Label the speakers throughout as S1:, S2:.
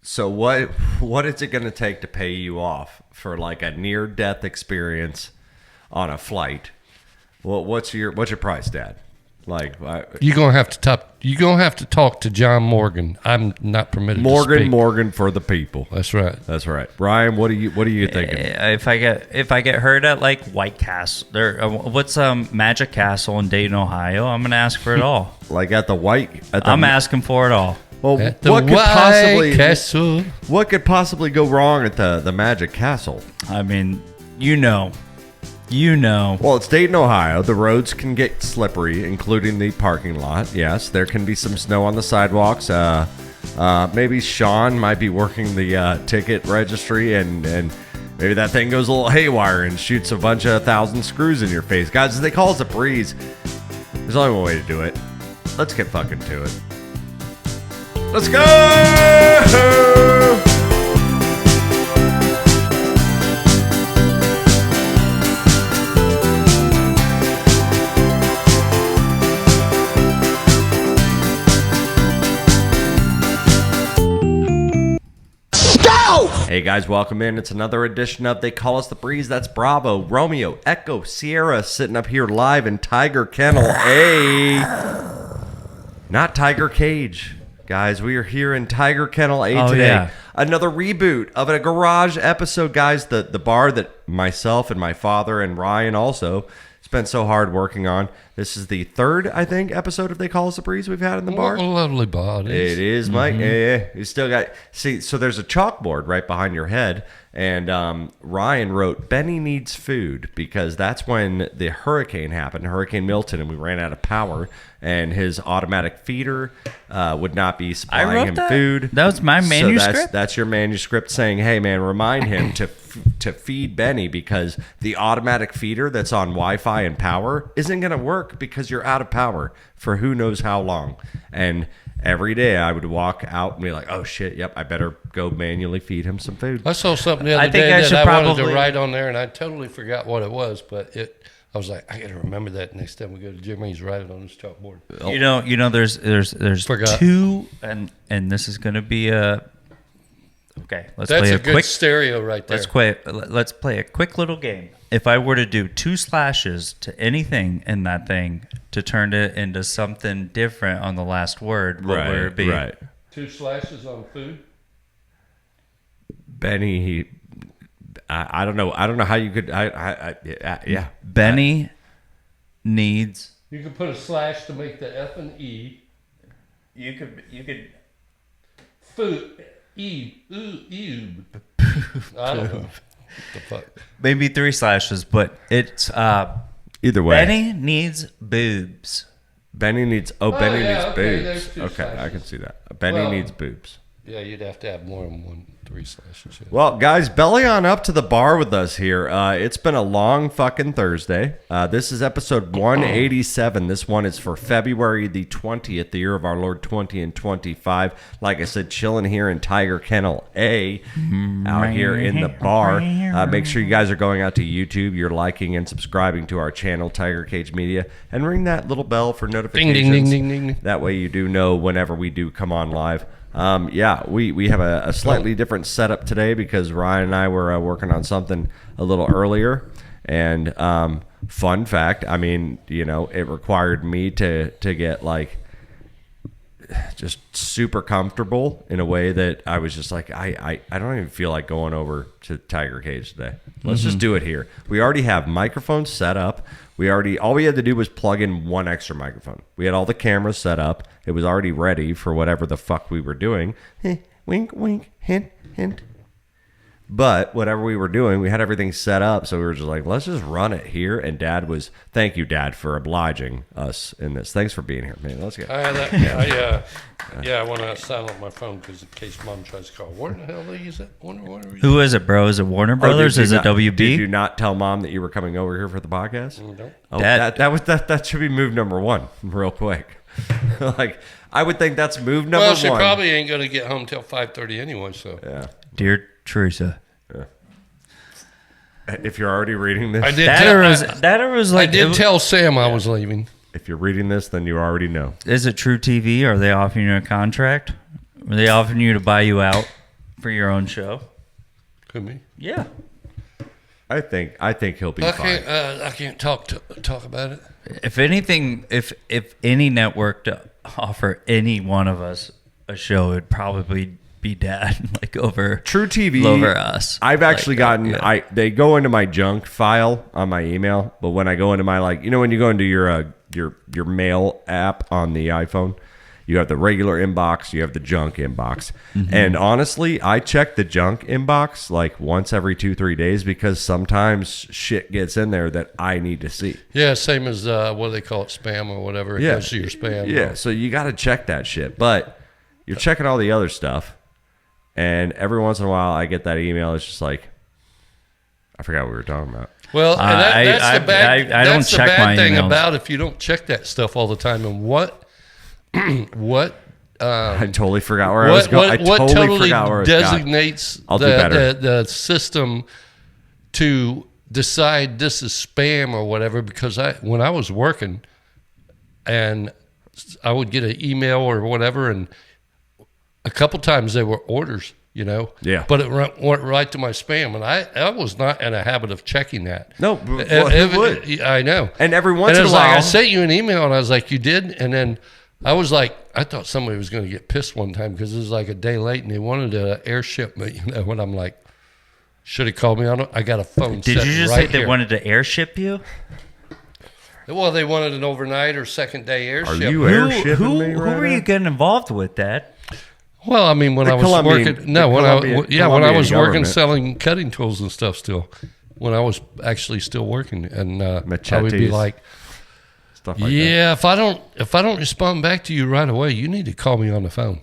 S1: So what is it going to take to pay you off for like a near death experience on a flight? Well, what's your price, Dad? Like
S2: you're gonna have to talk to John Morgan. I'm not permitted to speak.
S1: Morgan for the people.
S2: That's right.
S1: That's right. Ryan, what are you thinking?
S3: If I get hurt at like White Castle, what's Magic Castle in Dayton, Ohio? I'm gonna ask for it all.
S1: Like at the
S3: I'm asking for it all.
S1: Well, what could possibly go wrong at the Magic Castle?
S3: I mean, you know.
S1: Well, it's Dayton, Ohio. The roads can get slippery, including the parking lot. Yes, there can be some snow on the sidewalks. Maybe Sean might be working the ticket registry, and maybe that thing goes a little haywire and shoots a bunch of 1,000 screws in your face. Guys, they call it a breeze. There's only one way to do it. Let's get fucking to it. Let's go! Hey guys, welcome in. It's another edition of They Call Us the Breeze. That's Bravo, Romeo, Echo, Sierra sitting up here live in Tiger Kennel A. Not Tiger Cage. Guys, we are here in Tiger Kennel A today. Yeah. Another reboot of a garage episode, guys. The bar that myself and my father and Ryan also spent so hard working on. This is the third, I think, episode of They Call Us the Breeze we've had in the bar.
S2: What a lovely bar it
S1: is, Mike. Yeah. You still got... See, so there's a chalkboard right behind your head, and Ryan wrote, Benny needs food, because that's when the hurricane happened, Hurricane Milton, and we ran out of power, and his automatic feeder would not be supplying him food.
S3: That was my manuscript?
S1: So that's your manuscript saying, hey, man, remind him to feed Benny, because the automatic feeder that's on Wi-Fi and power isn't going to work because you're out of power for who knows how long. And every day I would walk out and be like, oh shit, yep, I better go manually feed him some food.
S2: I saw something the other day that I wanted to write on there, and I totally forgot what it was, but I was like, I got to remember that next time we go to Jimmy's, write it on this chalkboard.
S3: You know, there's two, and this is going to be a... Okay,
S2: that's play a good quick stereo right there.
S3: Let's play a quick little game. If I were to do 2 slashes to anything in that thing to turn it into something different on the last word, what would it be?
S1: Right.
S2: 2 slashes on food.
S1: Benny, I don't know how you could. Yeah.
S3: Benny needs.
S2: You could put a slash to make the F and E.
S3: You could.
S2: Food. I don't know. What the fuck?
S3: Maybe 3 slashes, but it's
S1: either way.
S3: Benny needs boobs.
S1: Benny needs boobs. Okay,
S2: slashes.
S1: I can see that. Benny needs boobs.
S2: Yeah, you'd have to have more than 3 slashes. Yeah.
S1: Well, guys, belly on up to the bar with us here. It's been a long fucking Thursday. This is episode 187. This one is for February the 20th, the year of our Lord 20 and 25. Like I said, chilling here in Tiger Kennel A, out here in the bar. Make sure you guys are going out to YouTube. You're liking and subscribing to our channel, Tiger Cage Media, and ring that little bell for notifications.
S2: Ding, ding, ding, ding, ding.
S1: That way you do know whenever we do come on live. We have a slightly different setup today because Ryan and I were working on something a little earlier. And fun fact, I mean, you know, it required me to get like just super comfortable in a way that I was just like, I don't even feel like going over to Tiger Cage today. Let's just do it here. We already have microphones set up. All we had to do was plug in one extra microphone. We had all the cameras set up. It was already ready for whatever the fuck we were doing. Wink, wink, hint, hint. But whatever we were doing, we had everything set up. So we were just like, let's just run it here. And thank you, Dad, for obliging us in this. Thanks for being here, man. Let's go.
S2: I want to silence my phone because in case Mom tries to call. Where the hell is it?
S3: Who is it, bro? Is it Warner Brothers? Is it WB?
S1: Did you not tell Mom that you were coming over here for the podcast?
S2: No.
S1: Oh, that should be move number 1 real quick. Like, I would think that's move number 1.
S2: Well, she probably ain't going to get home till 5:30 anyway, so.
S1: Yeah.
S3: Dear Teresa.
S1: Yeah. If you're already reading this.
S2: I did tell Sam I was leaving.
S1: If you're reading this, then you already know.
S3: Is it True TV? Are they offering you a contract? Are they offering you to buy you out? for your own show.
S2: Could be.
S3: Yeah.
S1: I think he'll be fine.
S2: I can't talk about it.
S3: If anything, if any network to offer any one of us a show, it'd probably be Dad, like over
S1: True TV
S3: over us.
S1: I've actually gotten they go into my junk file on my email, but when I go into my when you go into your mail app on the iPhone, you have the regular inbox, you have the junk inbox. Mm-hmm. And honestly, I check the junk inbox like once every 2-3 days because sometimes shit gets in there that I need to see.
S2: Yeah, same as what do they call it, spam or whatever. It goes to your spam.
S1: Yeah, so you got to check that shit. But you're checking all the other stuff. And every once in a while, I get that email. It's just like, I forgot what we were talking about.
S2: Well, that's the bad thing
S3: emails.
S2: about if you don't check that stuff all the time. And what
S1: I totally forgot where I was going.
S2: What totally designates the system to decide this is spam or whatever? Because when I was working, and I would get an email or whatever, and a couple times they were orders,
S1: Yeah.
S2: But it went right to my spam, and I was not in a habit of checking that.
S1: No, who would?
S2: I know.
S1: And every once in a while,
S2: like, I sent you an email, and I was like, you did? And then I was like, I thought somebody was going to get pissed one time because it was like a day late, and they wanted an airship me, and I'm like, should have called me on it. I got a phone.
S3: Did you just say they wanted to airship you?
S2: Well, they wanted an overnight or second day airship.
S1: Are you airshipping me right
S3: Who were you getting involved with, Dad?
S2: Well, I mean, when I was working selling cutting tools and stuff still, when I was actually still working, and I would be like,
S1: stuff like
S2: that. If I don't respond back to you right away, you need to call me on the phone.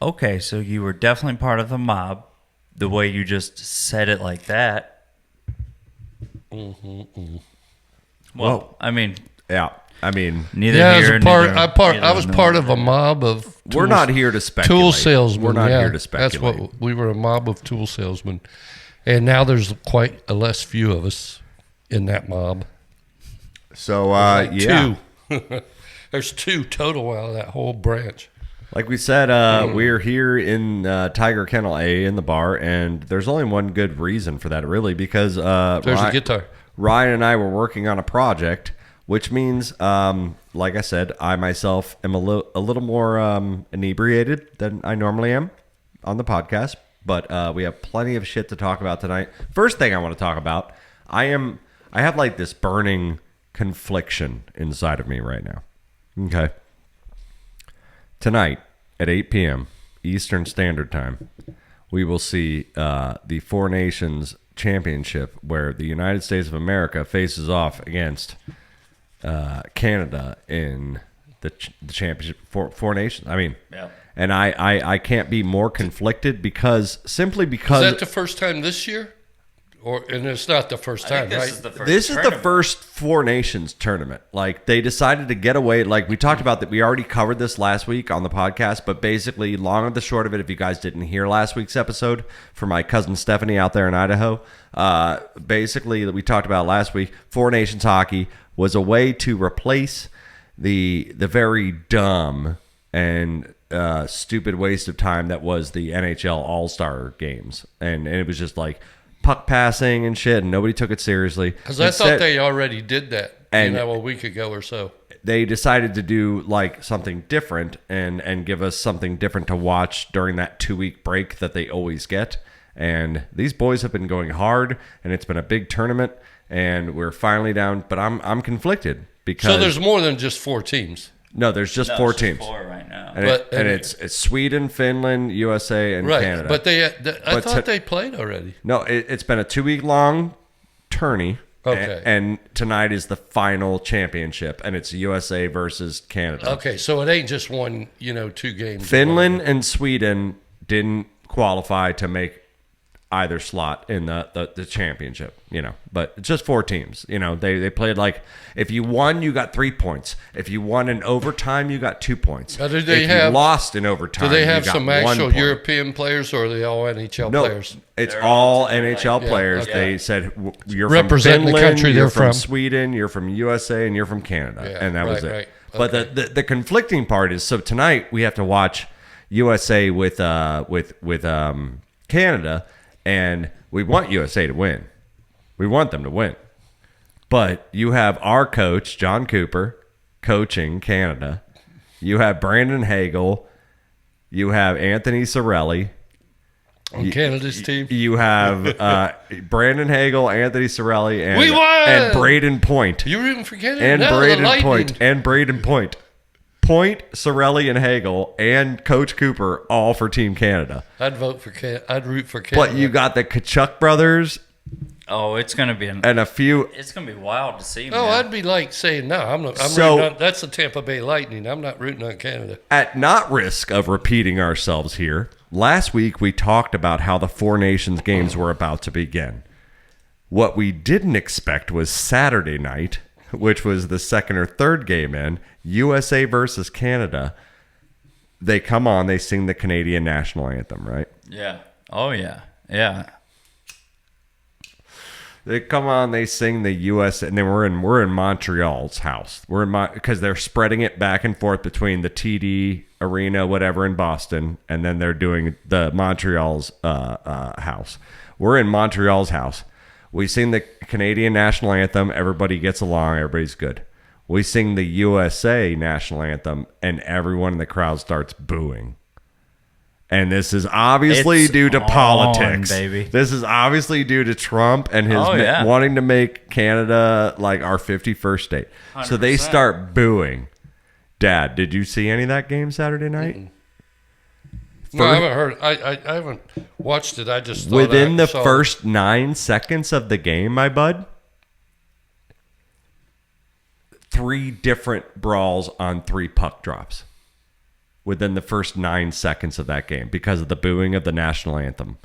S3: Okay, so you were definitely part of the mob, the way you just said it like that.
S2: Mm-hmm.
S3: Well, I mean,
S1: yeah. I mean,
S3: neither here nor there.
S2: I was part of a mob of.
S1: We're not here to speculate.
S2: Tool salesmen.
S1: We're not here to speculate.
S2: That's what we were, a mob of tool salesmen, and now there's quite a less few of us in that mob.
S1: So
S2: two. There's two total out of that whole branch.
S1: Like we said, we're here in Tiger Kennel A in the bar, and there's only one good reason for that, really, because
S2: there's a guitar.
S1: Ryan and I were working on a project. Which means, like I said, I myself am a little more inebriated than I normally am on the podcast. But we have plenty of shit to talk about tonight. First thing I want to talk about, I have like this burning confliction inside of me right now. Okay. Tonight at 8 p.m. Eastern Standard Time, we will see the Four Nations Championship where the United States of America faces off against Canada in the championship for Four Nations. I mean, yeah. And I can't be more conflicted because
S2: is that the first time this year? And it's not the first time, right?
S1: This is the first Four Nations tournament. Like, they decided to get away. Like, we talked about that. We already covered this last week on the podcast, but basically, long and the short of it, if you guys didn't hear last week's episode for my cousin Stephanie out there in Idaho, basically, we talked about last week, Four Nations hockey was a way to replace the very dumb and stupid waste of time that was the NHL All-Star games. And it was just like puck passing and shit, and nobody took it seriously.
S2: Because I thought they already did that, a week ago or so.
S1: They decided to do like something different and give us something different to watch during that 2-week break that they always get. And these boys have been going hard, and it's been a big tournament, and we're finally down. But I'm conflicted because
S2: there's more than just 4 teams.
S1: No, there's just 4 teams.
S3: 4 right now.
S1: And it's Sweden, Finland, USA, and Canada.
S2: But I thought they played already.
S1: No, it's been a 2-week-long tourney.
S2: Okay.
S1: And tonight is the final championship, and it's USA versus Canada.
S2: Okay, so it ain't just 2 games.
S1: Finland and Sweden didn't qualify to make either slot in the championship, but it's just 4 teams. They played like, if you won, you got 3 points. If you won in overtime, you got 2 points.
S2: Now,
S1: if you lost in overtime,
S2: do they have
S1: you got
S2: some
S1: 1
S2: actual
S1: point.
S2: European players, or are they all NHL players?
S1: It's all NHL players.
S2: Okay.
S1: They said you're
S2: representing
S1: from Finland,
S2: the country
S1: you're
S2: they're from
S1: Sweden, you're from USA, and you're from Canada, and that was it.
S2: Right.
S1: But
S2: okay.
S1: the conflicting part is, so tonight we have to watch USA with Canada, and we want USA to win. We want them to win. But you have our coach, John Cooper, coaching Canada. You have Brandon Hagel. You have Anthony Sorelli.
S2: On Canada's team.
S1: You have Brandon Hagel, Anthony Sorelli, and,
S2: we won!
S1: And Braden Point.
S2: You're rooting for Canada?
S1: And Braden Point. And Braden Point. Point, Sorelli, and Hagel, and Coach Cooper, all for Team Canada.
S2: I'd root for Canada.
S1: But you got the Kachuk brothers.
S3: Oh, it's gonna be
S1: and a few.
S3: It's gonna be wild to see.
S2: Oh,
S3: man.
S2: I'd be like saying no. I'm not. That's the Tampa Bay Lightning. I'm not rooting on Canada.
S1: At not risk of repeating ourselves here, last week we talked about how the Four Nations games were about to begin. What we didn't expect was Saturday night, which was the second or third game in USA versus Canada. They come on. They sing the Canadian national anthem, right?
S3: Yeah. Oh yeah. Yeah.
S1: They come on, they sing the U.S. and then we're in Montreal's house. We're in because they're spreading it back and forth between the TD Arena, whatever, in Boston, and then they're doing the Montreal's house. We're in Montreal's house. We sing the Canadian national anthem. Everybody gets along. Everybody's good. We sing the USA national anthem, and everyone in the crowd starts booing. And this is obviously due to politics,
S3: baby.
S1: This is obviously due to Trump and his wanting to make Canada like our 51st state. 100%. So they start booing. Dad, did you see any of that game Saturday night?
S2: No, I haven't heard. I haven't watched it. I just thought
S1: within the first 9 seconds of the game, my bud, 3 different brawls on 3 puck drops. Within the first 9 seconds of that game because of the booing of the national anthem.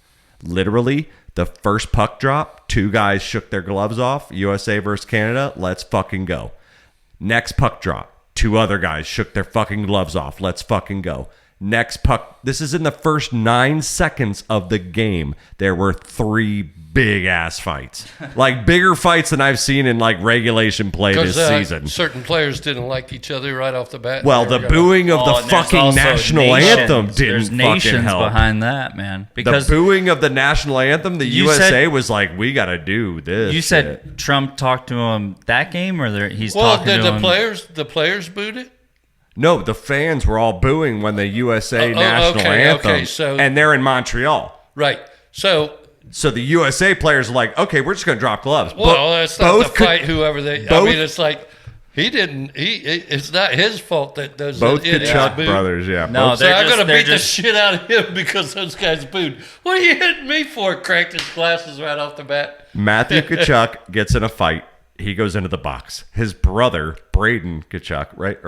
S1: Literally, the first puck drop, 2 guys shook their gloves off. USA versus Canada, let's fucking go. Next puck drop, 2 other guys shook their fucking gloves off. Let's fucking go. Next puck. This is in the first 9 seconds of the game. There were 3 big ass fights, like bigger fights than I've seen in like regulation play this season.
S2: Certain players didn't like each other right off the bat.
S1: Well, the booing of the fucking national anthem didn't fucking help.
S3: Behind that, man, because
S1: the booing of the national anthem, the USA was like, "We got to do this."
S3: You said Trump talked to him that game, or he's talking to him?
S2: The players booed it.
S1: No, the fans were all booing when the USA national anthem, and they're in Montreal,
S2: right?
S1: So the USA players are like, okay, we're just going to drop gloves.
S2: Well, that's not the fight. Whoever they, I mean, it's like he didn't. It's not his fault that those
S1: both Kachuk brothers. Yeah,
S2: no, so I'm going to beat the shit out of him because those guys booed. What are you hitting me for? Cracked his glasses right off the bat.
S1: Matthew Kachuk gets in a fight. He goes into the box. His brother Braden Kachuk, right?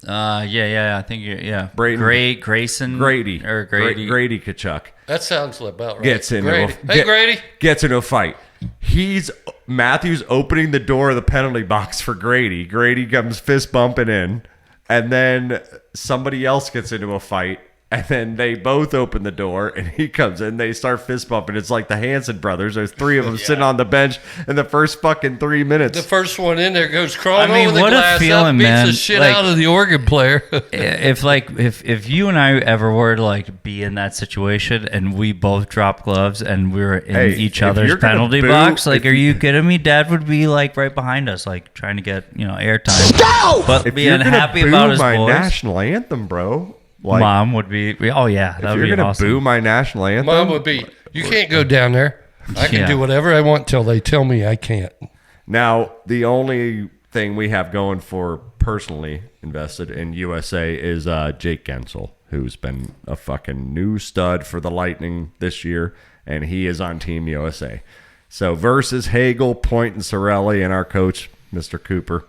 S3: I think
S1: Braden,
S3: Grayson
S1: Grady
S3: Grady
S1: Kachuk.
S2: That sounds about right.
S1: Gets into
S2: Grady
S1: gets into a fight. Matthew's opening the door of the penalty box for Grady. Grady comes fist bumping in, and then somebody else gets into a fight. And then they both open the door, and he comes in. They start fist bumping. It's like the Hanson brothers. There's 3 of them sitting on the bench in the first fucking 3 minutes.
S2: The first one in there goes crawling over the
S3: what
S2: glass.
S3: A feeling,
S2: beats
S3: man.
S2: The shit out of the organ player.
S3: if you and I ever were to like be in that situation, and we both dropped gloves, and we were in each other's penalty box, like, are you kidding me? Dad would be like right behind us, like trying to get airtime. Stop! But
S1: if
S3: being happy about his
S1: my
S3: boys.
S1: National anthem, bro.
S3: Like, Mom would be, oh yeah, that would be awesome. If you're going to
S1: boo my national anthem.
S2: Mom would be, you can't go down there. I can do whatever I want till they tell me I can't.
S1: Now, the only thing we have going for personally invested in USA is Jake Gensel, who's been a fucking new stud for the Lightning this year, and he is on Team USA. So versus Hagel, Point, and Sorelli, and our coach, Mr. Cooper.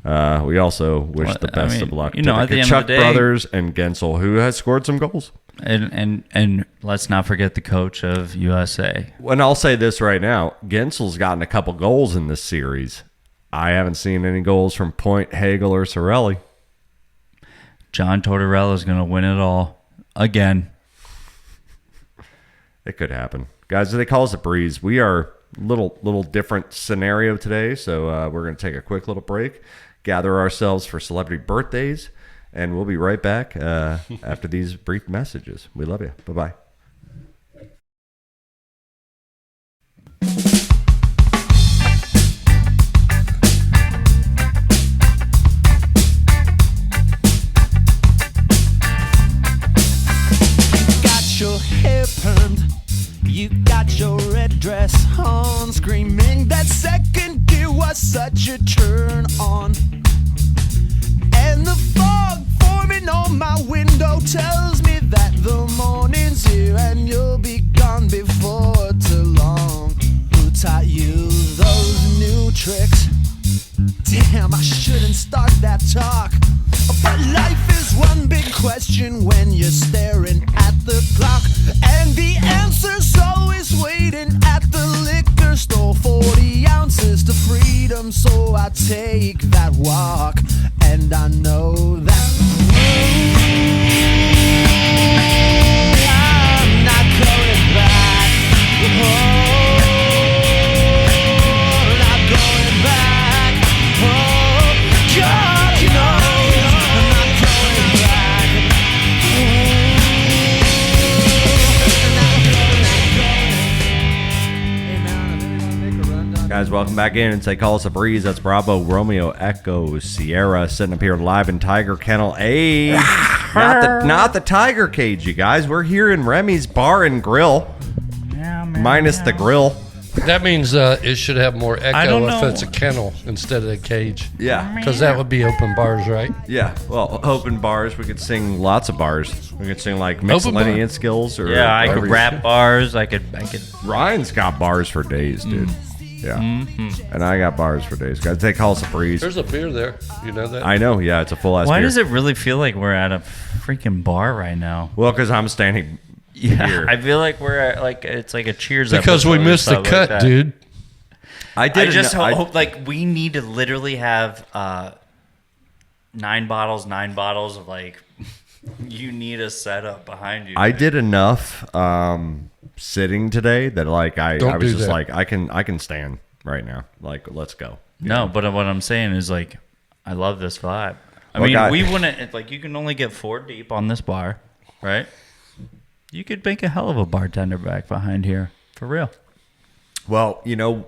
S1: We also wish the best of luck to the Kachuk brothers and Gensel, who has scored some goals.
S3: And let's not forget the coach of USA.
S1: And I'll say this right now. Gensel's gotten a couple goals in this series. I haven't seen any goals from Point, Hagel, or Sorelli.
S3: John Tortorella is going to win it all again.
S1: It could happen. Guys, they call us a breeze. We are little different scenario today, so we're going to take a quick little break. Gather ourselves for celebrity birthdays, and we'll be right back after these brief messages. We love you. Bye-bye.
S4: Your hair permed, you got your red dress on, screaming that second gear was such a turn on. And the fog forming on my window tells me that the morning's here and you'll be gone before too long. Who taught you those new tricks? Damn, I shouldn't start that talk. But life is one big question when you're staring at the clock, and the answer's always waiting at the liquor store. 40 ounces to freedom, so I take that walk, and I know that I'm not going back. Not going back. God knows I'm not going back. Hey man, I really want to make a rundown.
S1: Guys, welcome back in and say call us a breeze. That's Bravo, Romeo, Echo, Sierra, sitting up here live in Tiger Kennel. Hey, not the Tiger Cage, you guys. We're here in Remy's Bar and Grill, minus the grill.
S2: That means it should have more
S3: I
S2: echo
S3: don't
S2: if
S3: know.
S2: it's a kennel instead of a cage.
S1: Yeah,
S2: Because that would be open bars, right?
S1: yeah. Well, open bars. We could sing lots of bars. We could sing like miscellaneous skills, or
S3: Yeah, I
S1: whatever
S3: could
S1: you-
S3: rap bars. I could.
S1: Ryan's got bars for days, dude. Yeah, and I got bars for days. Guys, they call us a breeze.
S2: There's a beer there. You know that?
S1: I know. Yeah, it's a full ass.
S3: Why
S1: beer.
S3: does it really feel like we're at a freaking bar right now?
S1: Well, because I'm standing.
S3: Yeah,
S1: here.
S3: I feel like we're at, like it's like a Cheers
S2: Because we
S3: episode or
S2: missed the
S3: something
S2: cut,
S3: like that.
S2: dude.
S1: I did.
S3: I just hope like we need to literally have 9 bottles of like you need a setup behind you.
S1: I did enough sitting today that like I
S2: Don't
S1: was
S2: do
S1: just
S2: that.
S1: like I can stand right now. Like, let's go.
S3: No, but what I'm saying is like I love this vibe. I
S1: Well,
S3: mean,
S1: God.
S3: we wouldn't like you can only get 4 deep on this bar, right? You could make a hell of a bartender back behind here for real.
S1: Well, you know,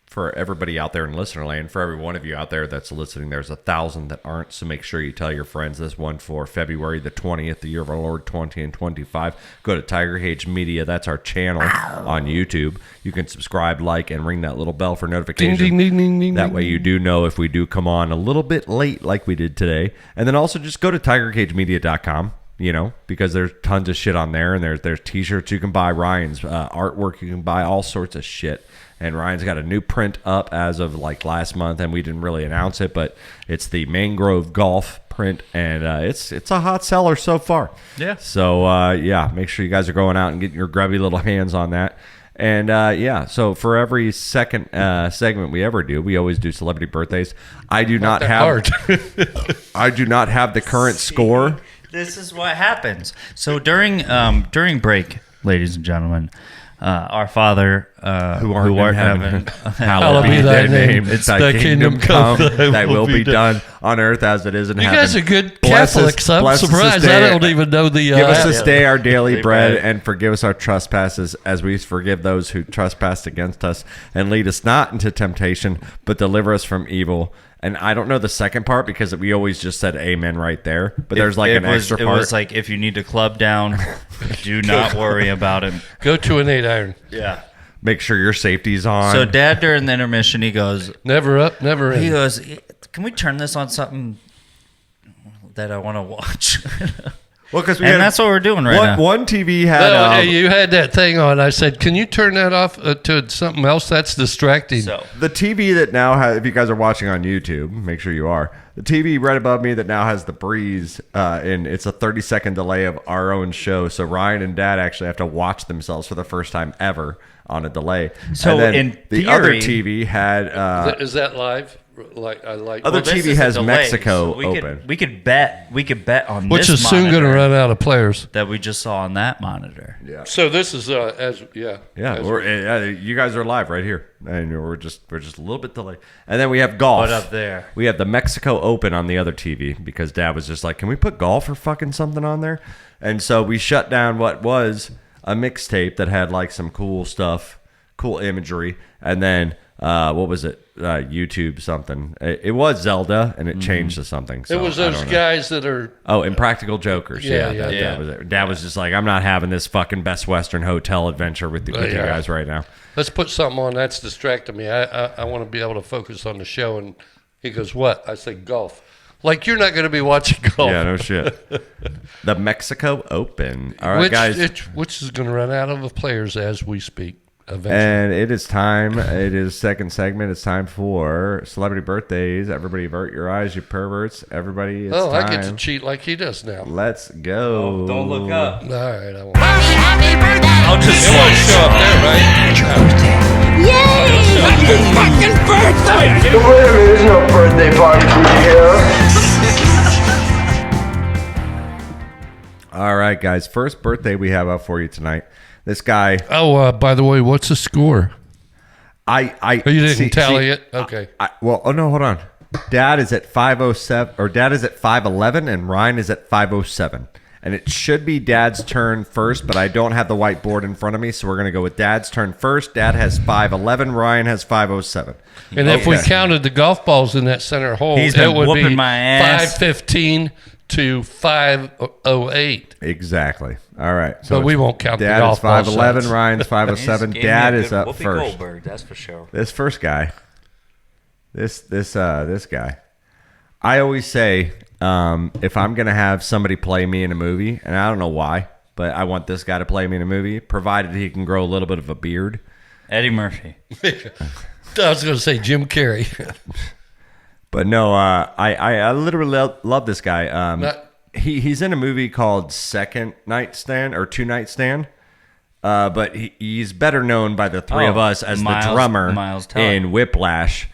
S1: for everybody out there in listener land, for every one of you out there that's listening, there's 1,000 that aren't. So make sure you tell your friends. This one for February the 20th, the year of our Lord 20 and 25. Go to Tiger Cage Media. That's our channel on YouTube. You can subscribe, like, and ring that little bell for notifications.
S2: Ding, ding, ding, ding,
S1: That
S2: ding,
S1: way you do know if we do come on a little bit late like we did today. And then also just go to tigercagemedia.com. You know, because there's tons of shit on there, and there's t-shirts you can buy, Ryan's artwork you can buy, all sorts of shit. And Ryan's got a new print up as of like last month, and we didn't really announce it, but it's the Mangrove Golf print, and it's a hot seller so far.
S3: Yeah.
S1: So yeah, make sure you guys are going out and getting your grubby little hands on that. And yeah, so for every second segment we ever do, we always do celebrity birthdays. I do not have the current score.
S3: This is what happens. So during break, ladies and gentlemen, our Father who art in heaven,
S2: hallowed be thy name.
S1: It's
S2: Thy
S1: thy
S2: kingdom
S1: kingdom come,
S2: come,
S1: thy will be done on earth as it is in
S2: You
S1: heaven.
S2: guys are good
S1: Bless us-
S2: Catholics. I'm
S1: bless us
S2: surprised.
S1: this day.
S2: I don't even know the.
S1: Give us this day our daily
S3: Daily
S1: bread,
S3: bread.
S1: and forgive us our trespasses as we forgive those who trespass against us. And lead us not into temptation, but deliver us from evil. And I don't know the second part because we always just said amen right there. But there's like an extra part.
S3: It was like if you need to club down, do not worry about it.
S2: Go to an 8-iron.
S3: Yeah.
S1: Make sure your safety's on.
S3: So Dad during the intermission, he goes,
S2: Never up, never in.
S3: can we turn this on something that I want to watch?
S1: well, because
S3: And that's what we're doing right now.
S1: One TV had.
S2: Well, hey, you had that thing on. I said, "Can you turn that off to something else? That's distracting."
S3: So
S1: The TV that now has, if you guys are watching on YouTube, make sure you are. The TV right above me that now has the breeze, and it's a 30-second delay of our own show. So Ryan and Dad actually have to watch themselves for the first time ever on a delay.
S3: So
S1: and then
S3: in
S1: the other
S3: theory-
S1: TV had.
S2: Is that live?
S1: Other TV has Mexico open.
S3: We could bet on
S2: which
S3: this
S2: is soon going to run out of players
S3: that we just saw on that monitor.
S2: Yeah. So this is you
S1: guys are live right here, and we're just a little bit delayed. And then we have golf.
S3: What up there?
S1: We have the Mexico Open on the other TV because Dad was just like, "Can we put golf or fucking something on there?" And so we shut down what was a mixtape that had like some cool stuff, cool imagery, and then what was it? YouTube something. It was Zelda, and it changed to something. So
S2: it was those guys that are
S1: Impractical Jokers. That was it. Dad was just like, I'm not having this fucking Best Western Hotel adventure with you guys right now.
S2: Let's put something on that's distracting me. I want to be able to focus on the show. And he goes, what? I said golf. Like, you're not going to be watching golf.
S1: Yeah, no shit. The Mexico Open. All right, guys.
S2: Which is going to run out of players as we speak. Eventually.
S1: And it is time. It is second segment. It's time for celebrity birthdays. Everybody avert your eyes, you perverts. Everybody, it's time.
S2: I get to cheat like he does now.
S1: Let's go.
S3: Oh, don't look up.
S2: All right, I won't.
S5: Happy birthday!
S3: I'll just
S2: show up there, right?
S5: Yay! Happy fucking birthday!
S6: Wait a minute, there's no birthday party for you here.
S1: All right, guys. First birthday we have up for you tonight. This guy.
S2: Oh, by the way, what's the score?
S1: You
S2: didn't tally it? Okay.
S1: No, hold on. Dad is at 507, or Dad is at 511, and Ryan is at 507. And it should be Dad's turn first, but I don't have the whiteboard in front of me, so we're going to go with Dad's turn first. Dad has 511, Ryan has 507.
S2: And if we counted the golf balls in that center hole,
S3: it would be my ass.
S2: 515 to 508.
S1: Exactly. All right.
S2: So we won't count the golf balls.
S1: Dad is 511, Ryan's 507. Dad is up
S3: Whoopi
S1: first.
S3: Goldberg, that's for sure.
S1: This first guy, this guy, I always say, if I'm gonna have somebody play me in a movie, and I don't know why, but I want this guy to play me in a movie, provided he can grow a little bit of a beard.
S3: Eddie Murphy.
S2: I was gonna say Jim Carrey.
S1: But no, I literally love this guy. He's in a movie called Second Night Stand or Two Night Stand. But he's better known by the three of us as the drummer in Whiplash.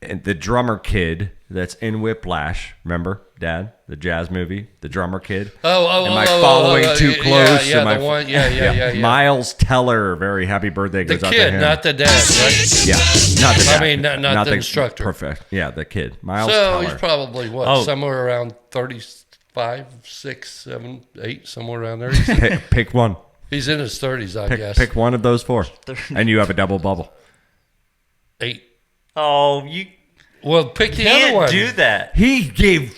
S1: And the drummer kid that's in Whiplash. Remember, Dad? The jazz movie? The drummer kid? Am I following too close?
S2: Yeah.
S1: Miles Teller. Very happy birthday goes out to him.
S2: The kid, not the dad, right?
S1: Yeah, not the dad.
S2: I mean, not the instructor.
S1: Perfect. Yeah, the kid. Miles
S2: Teller.
S1: Teller.
S2: He's probably, somewhere around 35, 6, 7, 8, somewhere around there.
S1: Pick one.
S2: He's in his 30s, I guess.
S1: Pick one of those four. And you have a double bubble.
S2: 8.
S3: Oh,
S2: Well, pick the other one.
S3: Can't do that.
S1: He gave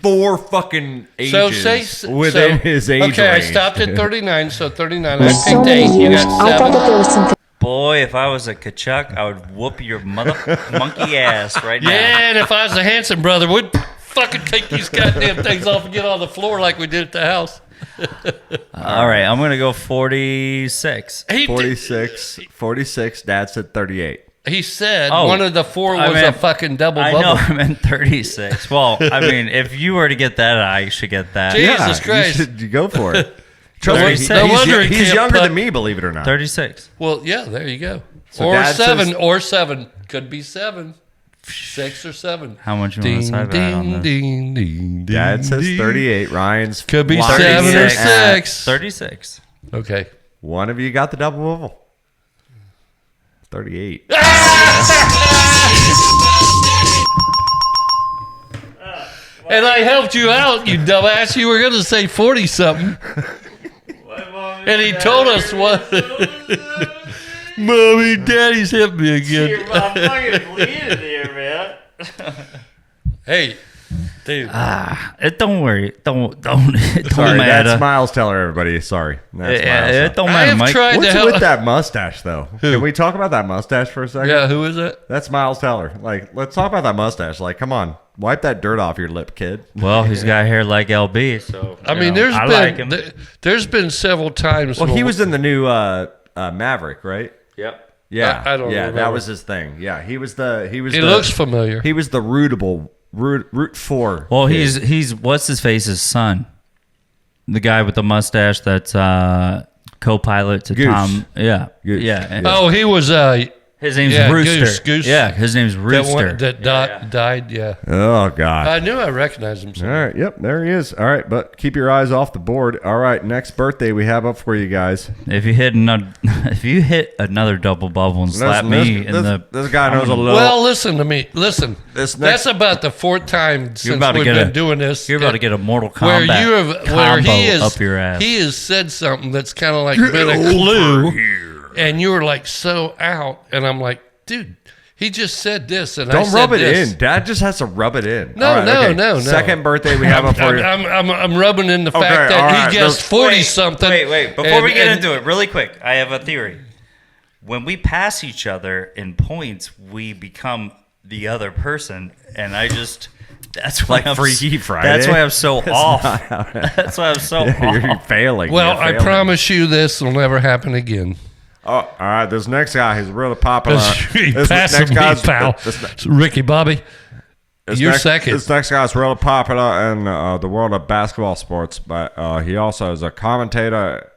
S1: 4 fucking ages within his age
S2: Okay,
S1: range.
S2: I stopped at 39, so 39. I picked 8. You got 7.
S3: Boy, if I was a Kachuk, I would whoop your mother monkey ass right now.
S2: Yeah, and if I was a Hanson brother, we'd fucking take these goddamn things off and get on the floor like we did at the house.
S3: All right, I'm going to go 46.
S1: 46. Dad said 38.
S2: He said one of the 4 was a fucking double bubble.
S3: I know, I meant 36. Well, I mean, if you were to get that, I should get that.
S2: Jesus Christ.
S1: You go for it.
S2: He's
S1: younger than me, believe it or not.
S3: 36.
S2: Well, yeah, there you go.
S1: So
S2: or 7. Or 7. Could be 7. 6 or 7.
S3: How much you want to side bet on this?
S1: Dad says 38. Ryan's
S2: could be 7 or 6.
S3: 36.
S2: Okay.
S1: One of you got the double bubble. 38.
S2: And I helped you out, you dumbass. You were going to say 40-something. And he told us what. Mommy, Daddy's hit me again.
S3: I'm fucking bleeding here, man.
S2: Hey, dude.
S3: Don't worry. Don't
S1: Sorry,
S3: matter.
S1: that's Miles Teller, everybody. Sorry. That's Miles
S3: It don't matter, Mike.
S1: What's with that mustache, though? Can we talk about that mustache for a second?
S2: Yeah, who is it?
S1: That's Miles Teller. Like, let's talk about that mustache. Like, come on. Wipe that dirt off your lip, kid.
S3: Well, he's got hair like LB, so
S2: I mean, there's been several times.
S1: Well, he was in the new Maverick, right?
S3: Yep.
S1: Yeah,
S2: I don't remember.
S1: That was his thing. Yeah, he
S2: looks familiar.
S1: He was the root for.
S3: Well, he's what's his face's son, the guy with the mustache that's co-pilot to
S1: Goose.
S3: Tom. Yeah,
S1: Goose.
S3: yeah.
S2: Oh, he was
S3: His name's Rooster.
S2: Goose.
S3: Yeah, his name's Rooster.
S2: That died, yeah.
S1: Oh, God.
S2: I knew I recognized him somewhere.
S1: All right, yep, there he is. All right, but keep your eyes off the board. All right, next birthday we have up for you guys.
S3: If you hit another double bubble and slap me in the...
S1: This guy knows a little...
S2: Well, listen to me. Listen, that's about the fourth time since we've been doing this.
S3: You're about to get a Mortal Kombat combo up your ass.
S2: He has said something that's kind of like been a clue. And you were like so out, and I'm like, dude, he just said this, and
S1: don't rub it
S2: this.
S1: in. Dad just has to rub it in.
S2: No, no.
S1: Second birthday we have up for you.
S2: I'm rubbing in the fact that he guessed 40 something.
S3: Wait. Before we get into it, really quick, I have a theory. When we pass each other in points, we become the other person, and I just. That's why
S1: like Freaky Friday.
S3: That's why I'm so off. That's why I'm so off.
S1: You're failing.
S2: Well, I promise you this will never happen again.
S1: Oh, all right. This next guy is really popular.
S2: This next guy's pal. Ricky Bobby. You're second.
S1: This next guy's really popular in the world of basketball sports, but he also is a commentator.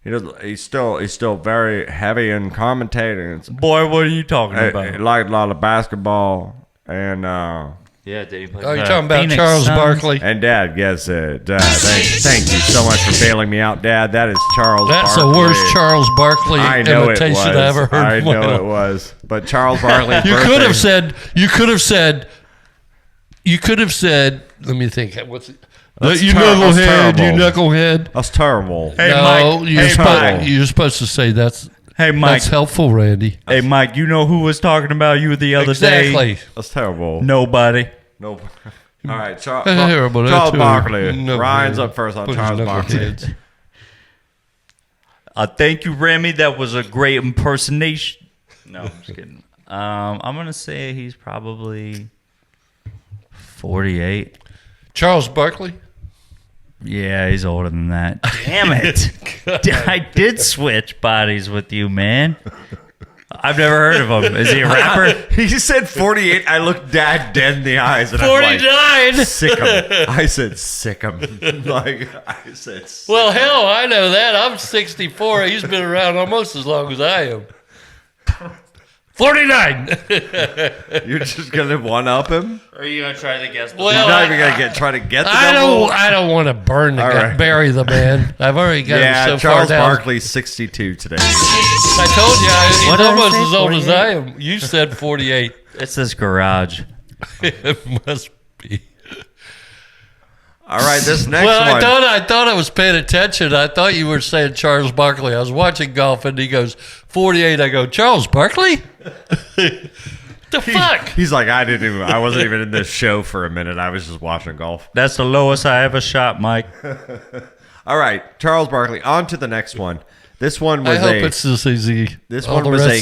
S1: He's still very heavy in commentating.
S3: Boy, what are you talking about?
S1: He liked a lot of basketball and.
S3: Yeah, did he play?
S2: Oh, you're talking about Phoenix Charles Barkley.
S1: And Dad, yes, thank you so much for bailing me out, Dad. That is Charles
S2: That's
S1: Barkley.
S2: The worst Charles Barkley imitation I ever heard.
S1: I know it was. But Charles Barkley.
S2: You could have said, let me think. What's it? You knucklehead.
S1: That's terrible.
S2: Hey, no, Mike. You're supposed to say that's.
S3: Hey, Mike.
S2: That's helpful, Randy.
S3: Hey, Mike, you know who was talking about you the other day?
S2: Exactly.
S1: That's terrible.
S3: Nobody.
S1: Nope. All right, Charles Barkley. Ryan's up first on Charles Barkley.
S3: Thank you, Remy. That was a great impersonation. No, I'm just kidding. I'm going to say he's probably 48.
S2: Charles Barkley?
S3: Yeah, he's older than that. Damn it. I did switch bodies with you, man. I've never heard of him. Is he a rapper?
S1: He said 48. I looked Dad dead in the eyes. And
S2: 49.
S1: I'm like, sick him. I said sick him.
S2: Well, hell, I know that. I'm 64. He's been around almost as long as I am. 49.
S1: You're just gonna one up him?
S3: Or are you gonna try to guess?
S1: You're not even gonna try to get the
S2: number. I don't want to burn the guy, bury the man. I've already got him so
S1: Charles
S2: far down.
S1: Barkley's 62 today.
S2: I told you he's almost as old as I am. You said 48.
S3: It's this garage.
S2: It must be.
S1: All right, this next
S2: one.
S1: I
S2: thought I was paying attention. I thought you were saying Charles Barkley. I was watching golf, and he goes 48. I go, Charles Barkley? The fuck?
S1: He's like, I wasn't even in this show for a minute. I was just watching golf.
S3: That's the lowest I ever shot, Mike.
S1: All right, Charles Barkley. On to the next one. This one was
S2: I hope it's this easy.
S1: This one was a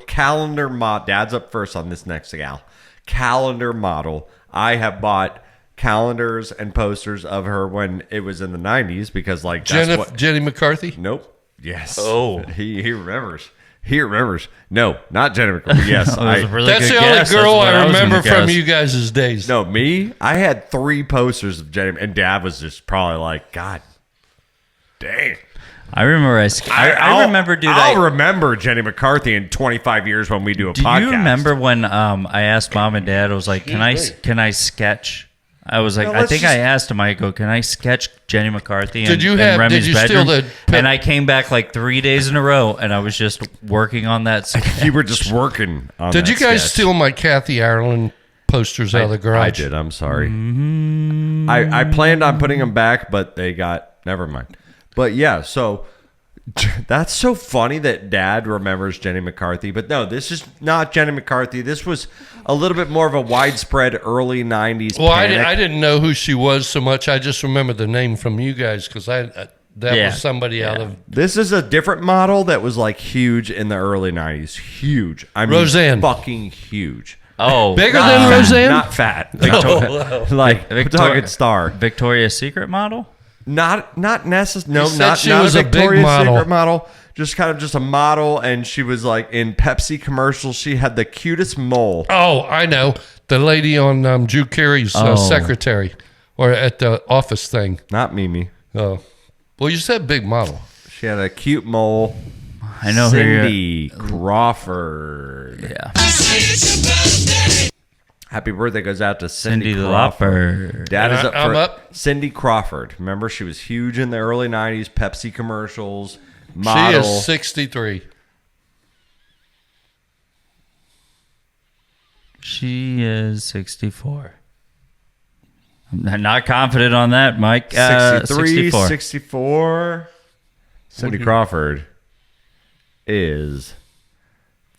S1: calendar model. Dad's up first on this next gal. Calendar model. I have bought calendars and posters of her when it was in the 90s because like that's
S2: Jenny McCarthy?
S1: Nope. Yes.
S3: Oh.
S1: He remembers. He remembers. No, not Jenny McCarthy. Yes.
S2: That's the only girl I remember from you guys' days.
S1: No, me? I had 3 posters of Jenny and Dad was just probably like, God dang.
S3: I remember I remember, dude.
S1: I'll remember Jenny McCarthy in 25 years when we do a podcast.
S3: Do you remember when I asked Mom and Dad, I was like, can I sketch? I was like, I asked him, I go, can I sketch Jenny McCarthy in Remy's bedroom? And I came back like 3 days in a row, and I was just working on that sketch.
S1: You were just working on
S2: Did
S1: that
S2: you guys
S1: sketch.
S2: steal my Kathy Ireland posters out of the garage?
S1: I did. I'm sorry. Mm-hmm. I planned on putting them back, but they got... Never mind. But yeah, so... That's so funny that Dad remembers Jenny McCarthy, but no, this is not Jenny McCarthy. This was a little bit more of a widespread early 90s
S2: Well, I didn't know who she was so much. I just remember the name from you guys because that was somebody out of...
S1: This is a different model that was like huge in the early 90s. Huge. I mean,
S2: Roseanne.
S1: Fucking huge.
S3: Oh.
S2: Bigger than Roseanne?
S1: Not fat. Like, talking star.
S3: Victoria's Secret model?
S1: Not necessarily. No,
S2: not
S1: a Victoria's Secret model. Just kind of just a model, and she was like in Pepsi commercials. She had the cutest mole.
S2: Oh, I know the lady on Drew Carey's secretary, or at the office thing.
S1: Not Mimi.
S2: Oh, well, you said big model.
S1: She had a cute mole.
S3: I know
S1: Cindy Crawford.
S3: Yeah.
S1: Happy birthday goes out to Cindy
S3: the
S1: Crawford.
S3: Lauper.
S1: Dad is up
S2: I'm
S1: for
S2: up.
S1: Cindy Crawford. Remember, she was huge in the early 90s, Pepsi commercials, model.
S2: She is 63.
S3: She is 64. I'm not confident on that, Mike.
S1: 63,
S3: 64.
S1: 64. Cindy Crawford is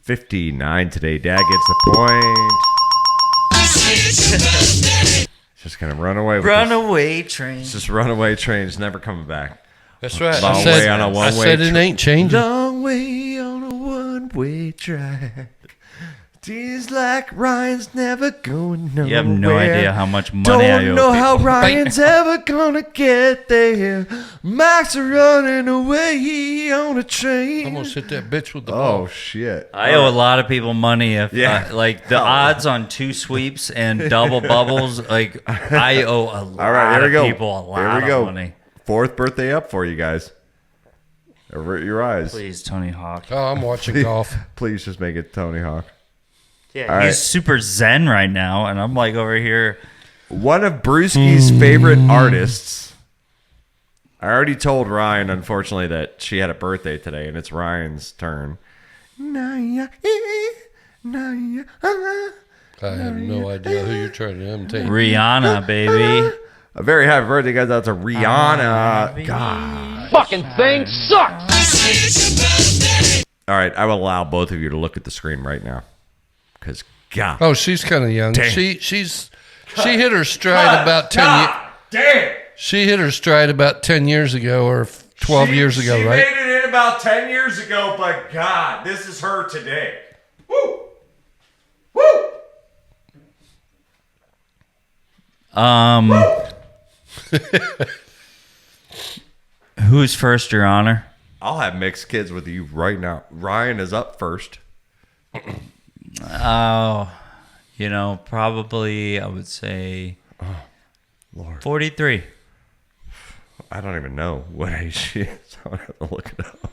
S1: 59 today. Dad gets the point. Just gonna run away with
S3: Runaway train.
S1: It's just runaway trains never coming back.
S2: That's right.
S1: Long way on a one-way
S2: I said it ain't changing.
S1: Long way on a one-way track. Seems like Ryan's never going nowhere.
S3: You have no idea how much money I owe
S1: Don't know how
S3: people.
S1: Ryan's ever gonna get there. Max are running away on a train.
S2: Almost hit that bitch with the ball.
S1: Oh shit!
S3: I owe a lot of people money. If
S1: Yeah.
S3: like the odds on 2 sweeps and double bubbles, like I owe a lot
S1: All right, here we
S3: of
S1: go.
S3: people a lot
S1: Here we go.
S3: of money.
S1: 4th birthday up for you guys. Avert your eyes.
S3: Please, Tony Hawk.
S2: Oh, I'm watching golf.
S1: Please just make it Tony Hawk.
S3: Yeah,
S1: All
S3: he's
S1: right.
S3: super zen right now, and I'm like over here.
S1: One of Brewski's favorite artists. I already told Ryan, unfortunately, that she had a birthday today, and it's Ryan's turn.
S2: I have no idea who you're trying to imitate.
S3: Rihanna, baby.
S1: A very happy birthday goes out to Rihanna. God.
S5: Fucking thing sucks.
S1: All right, I will allow both of you to look at the screen right now. Because, God.
S2: Oh, she's kind of young.
S1: Damn.
S2: She hit her stride about 10 years.
S1: Damn.
S2: She hit her stride about 10 years ago or 12 years ago,
S1: she
S2: right?
S1: made it in about 10 years ago, but God, this is her today. Woo! Woo!
S3: Who's first, Your Honor?
S1: I'll have mixed kids with you right now. Ryan is up first.
S3: Oh, probably I would say
S1: Lord.
S3: 43.
S1: I don't even know what age she is. I'll have to look it up.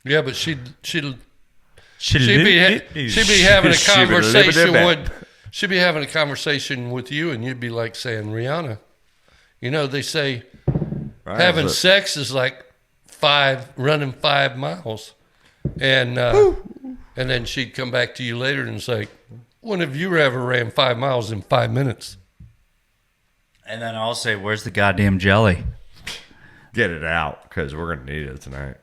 S2: Yeah, but she'd be
S3: She'd
S2: having a
S1: She'd be
S2: conversation
S1: living
S2: with she'd be having a conversation with you, and you'd be like saying Rihanna. They say
S1: Right,
S2: having
S1: so-
S2: sex is like running 5 miles, and then she'd come back to you later and say, "When have you ever ran 5 miles in 5 minutes?"
S3: And then I'll say, where's the goddamn jelly?
S1: Get it out, because we're going to need it tonight.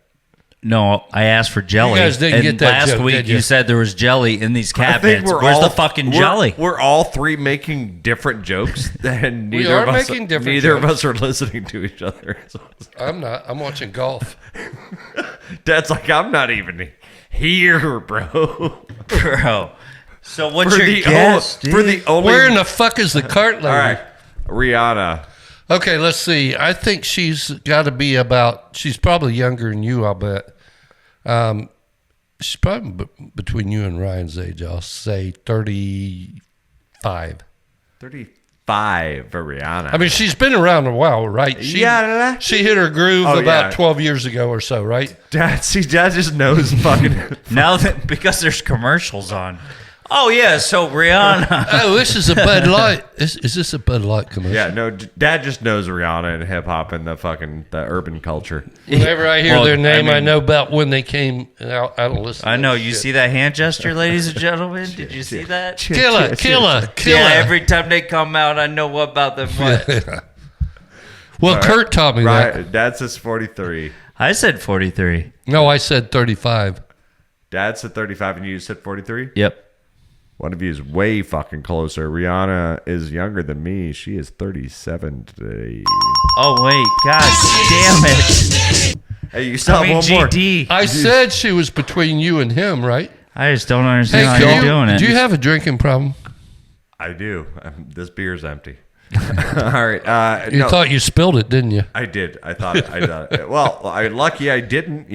S3: No, I asked for jelly.
S2: You guys didn't
S3: and
S2: get that
S3: last
S2: joke,
S3: week
S2: did you?
S3: you said there was jelly in these cabinets. Where's the fucking
S1: we're-
S3: jelly?
S1: We're all three making different jokes, and
S2: We
S1: neither
S2: are
S1: of us
S2: making different
S1: neither of
S2: jokes.
S1: us are listening to each other.
S2: I'm not. I'm watching golf.
S1: Dad's like, I'm not even here, bro.
S3: Bro. So what's
S1: For
S3: your
S1: the
S3: guess,
S1: for the only.
S2: Where in the fuck is the cart lady?
S1: All right, Rihanna.
S2: Okay, let's see. I think she's got to be she's probably younger than you, I'll bet. She's probably between you and Ryan's age. I'll say 35.
S1: 35 for Rihanna.
S2: I mean, she's been around a while, right? She hit her groove
S1: Oh,
S2: about
S1: yeah.
S2: 12 years ago or so, right?
S1: Dad just knows fucking.
S3: Now that because there's commercials on. Oh yeah, so Rihanna.
S2: Oh, this is a Bud Light. Is this a Bud Light commercial?
S1: Yeah, no, Dad just knows Rihanna and hip hop and the urban culture.
S2: Whenever I hear
S3: Well,
S2: their name, I
S3: I mean-
S2: know about when they came. And I don't listen.
S3: I
S2: to
S3: know
S2: that
S3: you
S2: shit.
S3: see that hand gesture, ladies and gentlemen. Did you see that?
S2: Killer.
S3: Yeah, every time they come out, I know what about them. What?
S2: Well, Kurt taught me that.
S1: Right, Dad says 43.
S3: I said 43.
S2: No, I said 35.
S1: Dad said 35 and you said 43?
S3: Yep.
S1: One of you is way fucking closer. Rihanna is younger than me. She is 37 today.
S3: Oh wait, god damn it!
S1: Hey, you still have one more.
S3: GD.
S2: I said she was between you and him, right?
S3: I just don't understand how
S2: can
S3: you're doing it.
S2: Do you have a drinking problem?
S1: I do. This beer's empty. All right.
S2: You thought you spilled it, didn't you?
S1: I did. I thought. Well, lucky I didn't.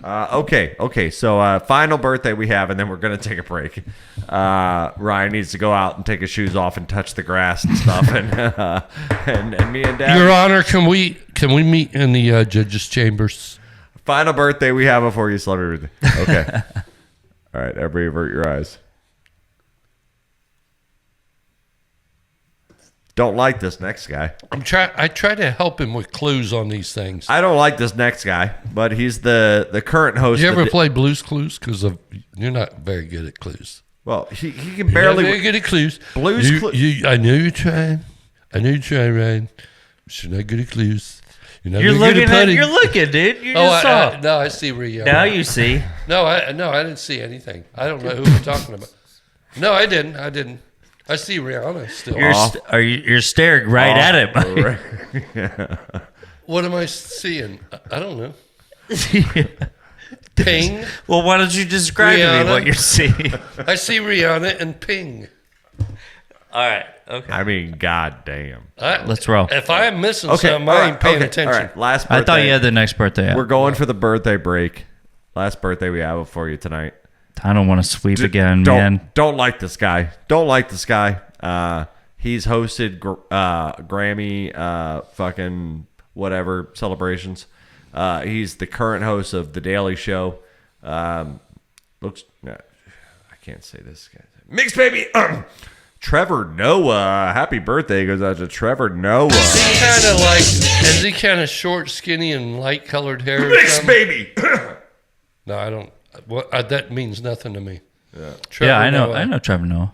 S1: Okay. So final birthday we have, and then we're gonna take a break. Ryan needs to go out and take his shoes off and touch the grass and stuff, and me and Dad.
S2: Your Honor, can we meet in the judges' chambers?
S1: Final birthday we have before you celebrate birthday. Okay. All right, everybody avert your eyes. Don't like this next guy.
S2: I try to help him with clues on these things.
S1: I don't like this next guy, but he's the current host.
S2: You ever play Blues Clues? Because you're not very good at clues.
S1: Well, he can barely.
S2: You're not very good at clues.
S1: Blues Clues.
S2: I know you're trying. Ryan. But you're not good at clues.
S3: You're looking, dude. You just saw.
S2: No, I see where you are.
S3: Now you see.
S2: No, I didn't see anything. I don't know who we're talking about. No, I didn't. I see Rihanna still.
S3: You're staring right at him.
S2: What am I seeing? I don't know. Ping.
S3: Well, why don't you describe to me what you're seeing?
S2: I see Rihanna and Ping.
S3: All right. Okay.
S1: I mean, goddamn.
S3: Let's roll.
S2: If I'm missing something, I ain't paying attention.
S1: All right. Last birthday.
S3: I thought you had the next birthday.
S1: We're going for the birthday break. Last birthday we have for you tonight.
S3: I don't want to sweep again, man.
S1: Don't like this guy. He's hosted Grammy fucking whatever celebrations. He's the current host of The Daily Show. I can't say this guy. Mixed baby. Trevor Noah. Happy birthday goes out to Trevor Noah.
S2: Is he kind of short, skinny, and light colored hair?
S1: Mixed baby.
S2: No, I don't. That means nothing to me.
S1: Yeah,
S3: I know Trevor Noah.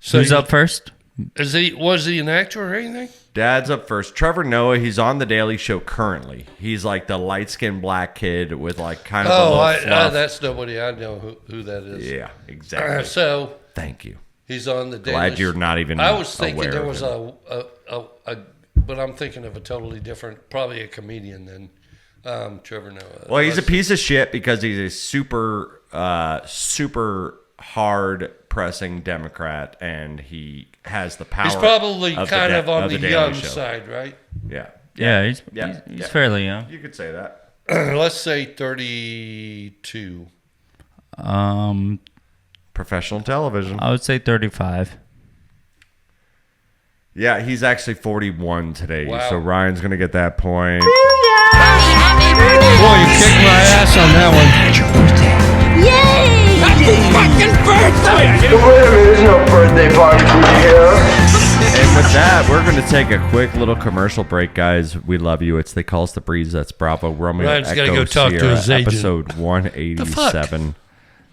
S3: So who's up first?
S2: Was he an actor or anything?
S1: Dad's up first. Trevor Noah, he's on The Daily Show currently. He's like the light-skinned black kid with like kind of a little fluff.
S2: That's nobody I know who that is.
S1: Yeah, exactly.
S2: So
S1: thank you.
S2: He's on The Daily
S1: Glad you're not even
S2: I was thinking
S1: aware
S2: there was but I'm thinking of a totally different, probably a comedian than Trevor Noah.
S1: Well, he's a piece of shit because he's a super hard pressing Democrat, and he has the power.
S2: He's probably kind of on the young
S1: Show.
S2: side, right?
S1: Yeah,
S3: he's fairly young.
S1: You could say that.
S2: Let's say 32.
S1: Professional television.
S3: I would say 35.
S1: Yeah, he's actually 41 today,
S2: Wow.
S1: so Ryan's gonna get that point.
S2: Boy, you kicked my ass on that one.
S5: Yay! Happy fucking birthday!
S6: There is no birthday party for you here.
S1: And with that, we're going to take a quick little commercial break, guys. We love you. It's They Call Us the Breeze. That's Bravo Romeo
S2: Ryan's
S1: Echo
S2: gotta go talk to
S1: Sierra,
S2: his agent.
S1: episode 187.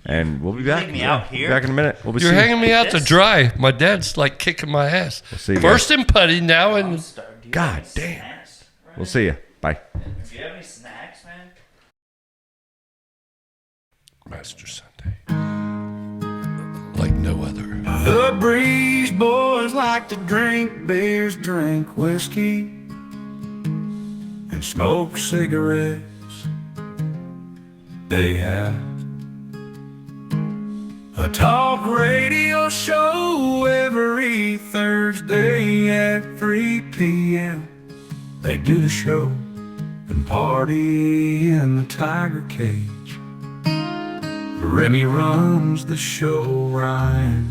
S1: And we'll be back.
S3: Leave me out here?
S1: Back in a minute. We'll be
S2: You're
S1: seeing
S2: hanging me out to dry. My dad's like kicking my ass.
S1: We'll see you
S2: First in putty, now in.
S1: God damn. We'll see you. Bye.
S3: Do you have any snacks, man?
S2: Master Sunday. Like no other.
S4: The Breeze boys like to drink beers, drink whiskey, and smoke cigarettes. They have a talk radio show every Thursday at 3 p.m. They do the show and party in the tiger cage. Remy runs the show, Ryan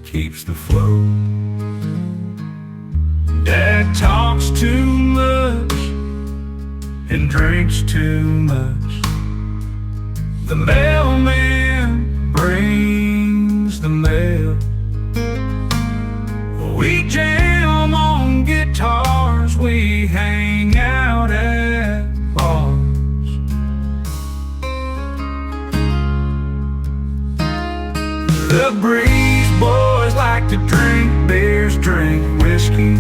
S4: keeps the flow. Dad talks too much and drinks too much. The mailman brings the mail. We jam on guitars, we hang out at bars. The Breeze boys like to drink beers, drink whiskey,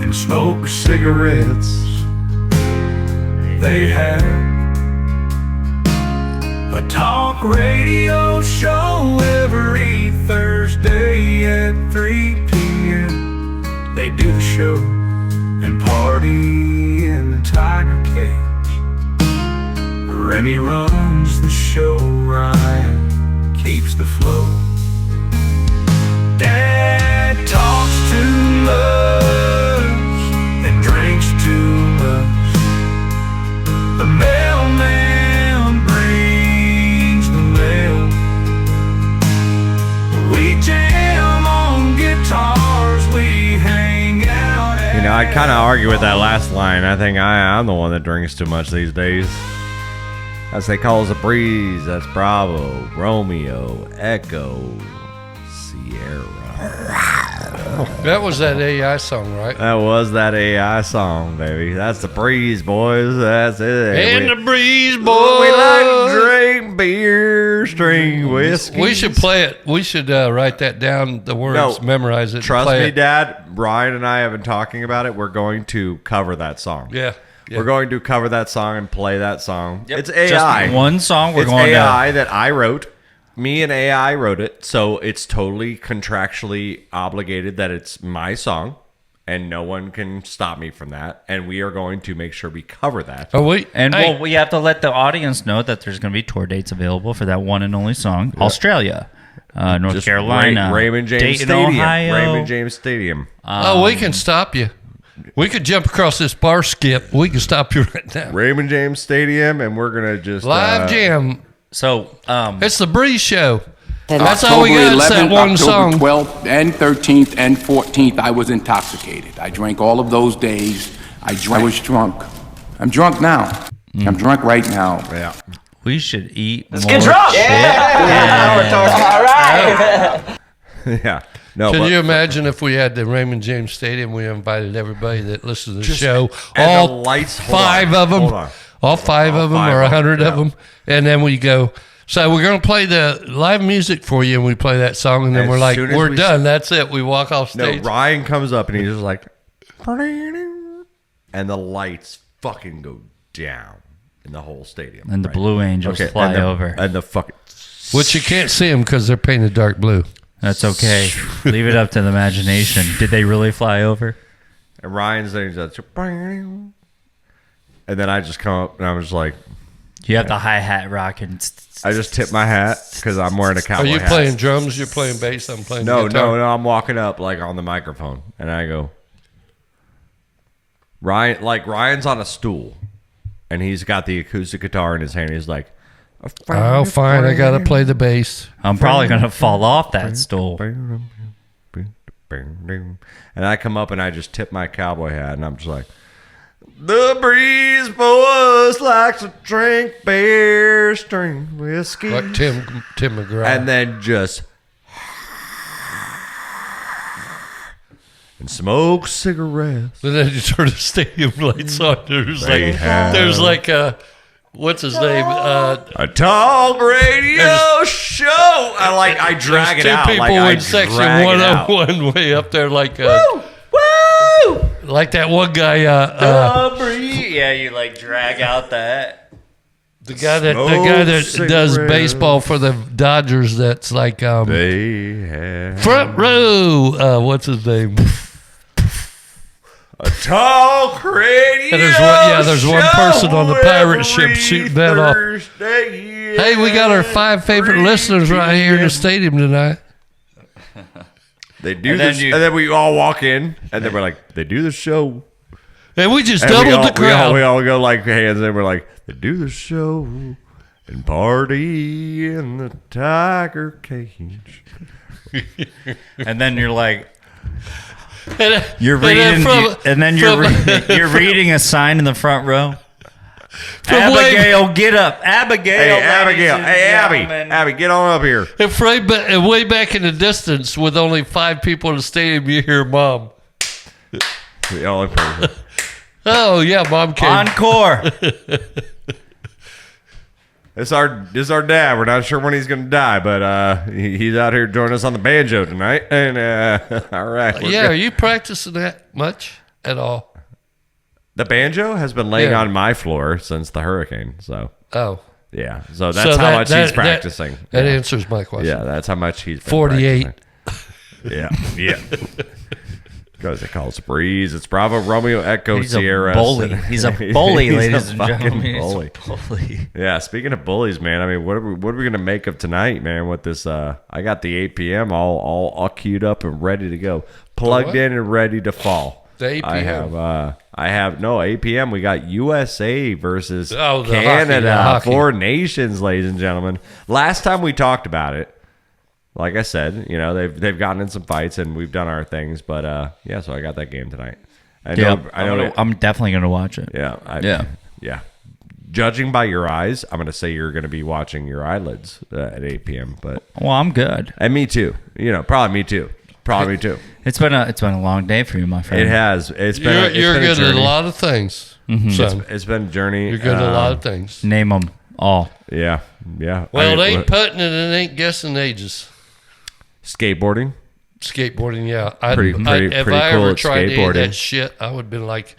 S4: and smoke cigarettes. They have a talk radio show every Thursday at 3 p.m. They do the show and party in the tiger cage. Remy runs the show, Ryan keeps the flow. Dad talks too much and drinks too much. The mailman brings the mail. We jam on guitars, we hang out.
S1: You know, I kind of argue with that last line. I think I'm the one that drinks too much these days. As they call us a breeze, that's Bravo, Romeo, Echo, Sierra.
S2: That was that AI song, right?
S1: That was that AI song, baby. That's the breeze, boys. That's it.
S2: And the breeze, boys.
S1: We like to drink beer, string whiskey.
S2: We should play it. We should write that down, the words, memorize it.
S1: Trust me, Dad. Ryan and I have been talking about it. We're going to cover that song.
S2: Yeah.
S1: We're going to cover that song and play that song. Yep. It's AI.
S3: Just one song.
S1: It's AI that I wrote. Me and AI wrote it, so it's totally contractually obligated that it's my song, and no one can stop me from that. And we are going to make sure we cover that.
S2: Oh, wait.
S3: And well, we have to let the audience know that there's going to be tour dates available for that one and only song. Yeah. Australia, North
S1: Just
S3: Carolina,
S1: Raymond James
S3: Dayton,
S1: Stadium.
S3: Ohio.
S1: Raymond James Stadium.
S2: We can stop you. We could jump across this bar skip. We can stop you right now.
S1: Raymond James Stadium, and we're going to just...
S2: Live jam.
S3: So,
S2: it's the Breeze Show.
S7: That's all we got. It's that one song. 12th and 13th and 14th, I was intoxicated. I drank all of those days. I was drunk. I'm drunk now. I'm drunk right now.
S1: Yeah.
S3: We should eat
S8: Let's
S3: more
S8: get drunk.
S3: shit.
S8: Yeah. We're talking. All right.
S1: Yeah. No,
S2: Can you imagine if we had the Raymond James Stadium, we invited everybody that listens to the show,
S1: and
S2: all
S1: the lights,
S2: five of them, all five of them, or 100 of them, and then we go, so we're going to play the live music for you, and we play that song, and then we're like, we're done. That's it. We walk off stage.
S1: No, Ryan comes up, and he's just like, and the lights fucking go down in the whole stadium.
S3: And the Blue Angels fly over.
S1: And the fucking...
S2: Which you can't see them because they're painted dark blue.
S3: That's okay. Leave it up to the imagination. Did they really fly over?
S1: And Ryan's there, he's like, and then I just come up, and I'm just like...
S3: You have the hi-hat rocking.
S1: I just tip my hat because I'm wearing a cowboy hat.
S2: Are you playing drums? You're playing bass? I'm playing guitar?
S1: No. I'm walking up like on the microphone, and I go, Ryan's on a stool, and he's got the acoustic guitar in his hand. He's like,
S2: oh, fine. I got to play the bass.
S3: I'm probably going to fall off that stool.
S1: And I come up, and I just tip my cowboy hat, and I'm just like, the Breeze Boys like to drink beer, string whiskey.
S2: Like Tim McGraw.
S1: And then just... and smoke cigarettes.
S2: And then you turn the stadium lights on. There's like what's his name?
S1: A talk radio show. I drag it out.
S2: Two people in section 101 way up there like...
S3: Woo!
S2: Like that one guy.
S3: Yeah, you drag out that.
S2: The guy that does baseball for the Dodgers. That's like front row. What's his name?
S1: A talk radio.
S2: And there's one person on the pirate ship shooting that off. Hey, we got our 5 favorite listeners right here in the stadium tonight.
S1: They do this, and then we all walk in, and then we're like, they do the show.
S2: And we just doubled the crowd.
S1: We all go like hands, and we're like, they do the show and party in the tiger cage.
S3: And then you're like,
S2: you're
S3: reading a sign in the front row. Abigail, get up. Abigail.
S1: Hey, Abigail. Hey, Abby, get on up here.
S2: And way back in the distance, with only 5 people in the stadium, you hear Mom.
S1: The only person.
S2: Oh, yeah, Mom came.
S3: Encore.
S1: This is our dad. We're not sure when he's going to die, but he's out here joining us on the banjo tonight. And all right.
S2: Yeah, are you practicing that much at all?
S1: The banjo has been laying on my floor since the hurricane. So.
S2: Oh.
S1: Yeah. So that's how much he's practicing.
S2: That answers my question.
S1: Yeah, that's how much he's been
S2: 48.
S1: Practicing. Yeah. Because it calls Breeze. It's Bravo, Romeo, Echo, Sierra.
S3: He's a bully, ladies and gentlemen.
S1: Bully. Yeah, speaking of bullies, man, I mean, what are we going to make of tonight, man, with this? I got the 8 p.m. all queued up and ready to go. Plugged in and ready to fall.
S2: The 8 p.m.?
S1: I have 8 p.m. We got USA versus
S2: Canada.
S1: Hockey. 4 nations, ladies and gentlemen. Last time we talked about it, like I said, they've gotten in some fights and we've done our things, but so I got that game tonight. I know.
S3: I'm definitely gonna watch it.
S1: Yeah. Yeah. Judging by your eyes, I'm gonna say you're gonna be watching your eyelids at 8 p.m. But
S3: I'm good.
S1: And me too. Probably me too.
S3: It's been a long day for you, my friend.
S1: It has.
S2: You're good at a lot of things.
S1: It's been a journey.
S2: You're good at a lot of things.
S3: Name them all.
S1: Yeah.
S2: Well, it ain't putting it, and it ain't guessing ages.
S1: Skateboarding,
S2: yeah.
S1: Pretty
S2: if
S1: cool
S2: I ever
S1: at
S2: tried any of
S1: skateboarding.
S2: that shit, I would have been like,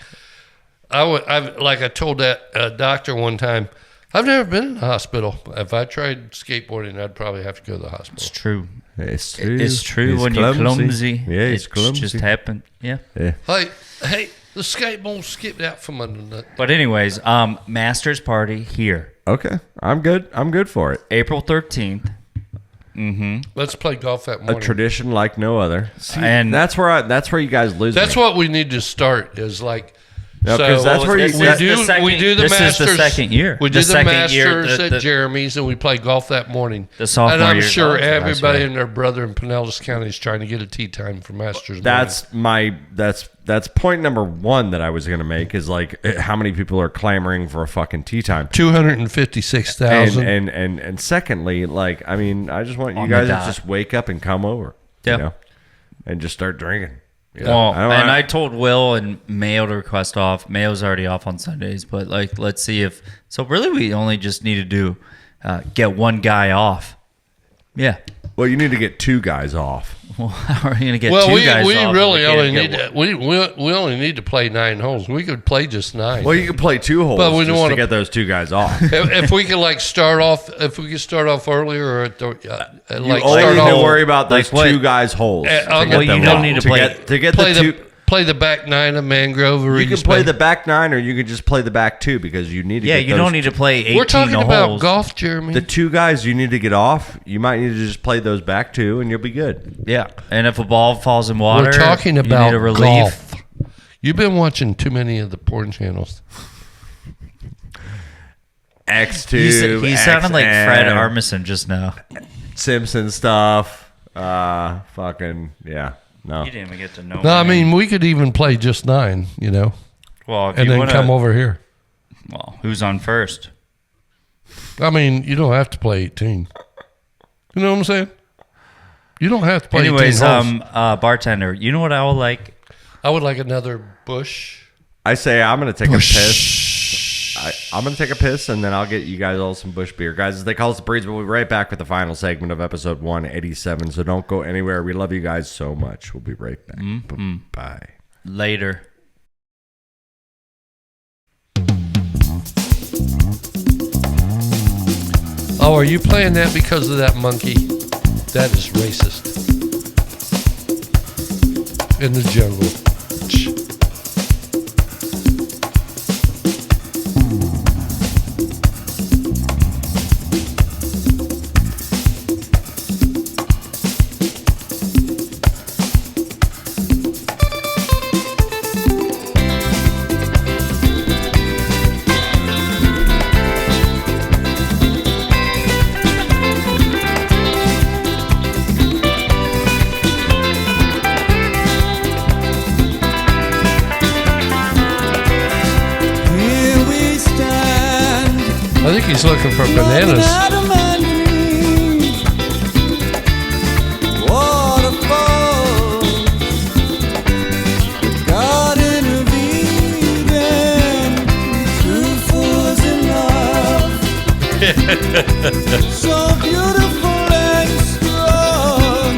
S2: I told that doctor one time, I've never been in the hospital. If I tried skateboarding, I'd probably have to go to the hospital.
S3: It's true.
S1: It's
S3: true when you're clumsy.
S1: Yeah, it's clumsy.
S3: Just happened. Yeah.
S2: Hey, the skateboard skipped out from under that.
S3: But anyways, Masters party here.
S1: Okay, I'm good for it.
S3: April 13th.
S2: Let's play golf that morning.
S1: A tradition like no other. See, and that's where you guys lose.
S2: That's what we need to start. Is like.
S1: No, because that's where
S2: we do the
S3: this
S2: Masters.
S3: Is the second year.
S2: We do the
S3: second
S2: Masters
S3: year,
S2: at Jeremy's, and we play golf that morning.
S3: The sophomore
S2: and I'm
S3: year
S2: sure
S3: golf,
S2: everybody
S3: right.
S2: and their brother in Pinellas County is trying to get a tee time for Masters.
S1: That's that's point number one that I was going to make is like how many people are clamoring for a fucking tee time.
S2: 256,000.
S1: And secondly, like I mean, I just want you guys to just wake up and come over, and just start drinking.
S3: Yeah. Well, I told Will and Mayo to request off. Mayo's already off on Sundays, but like, let's see if. So really, we only just need to do get one guy off. Yeah.
S1: Well, you need to get two guys off.
S3: Well, how are you going to get two guys off?
S2: We really only need we only need to play 9 holes. We could play just 9.
S1: Well, you could play 2 holes, but we don't want to get those 2 guys off.
S2: If we could start off earlier, or at the,
S1: you only need to worry about those 2 guys' holes.
S3: Well, you don't need to
S2: play the back 9 of Mangrove. Or
S1: you can play the back 9, or you can just play the back 2 because you need to.
S3: Yeah, you don't need to play 18 holes.
S2: We're talking about golf, Jeremy.
S1: The 2 guys you need to get off. You might need to just play those back 2, and you'll be good.
S3: Yeah, and if a ball falls in water,
S2: we're talking about
S3: you need a relief.
S2: Golf. You've been watching too many of the porn channels.
S1: X2.
S3: He sounded like Fred Armisen just now.
S1: Simpson stuff. Fucking yeah. No.
S3: You didn't even get to know.
S2: No, I mean we could even play just 9.
S3: Well, if
S2: and then come over here.
S3: Well, who's on first?
S2: I mean, you don't have to play 18. You know what I'm saying? You don't have to play 18 holes.
S3: Bartender, you know what I would like?
S2: I would like another Bush.
S1: I say I'm going to take a piss. I'm going to take a piss, and then I'll get you guys all some Bush beer. Guys, they call us the Breeds, but we'll be right back with the final segment of episode 187, so don't go anywhere. We love you guys so much. We'll be right back. Bye.
S3: Later.
S2: Oh, are you playing that because of that monkey? That is racist. In the jungle. I think he's looking for bananas.
S4: So beautiful and strong,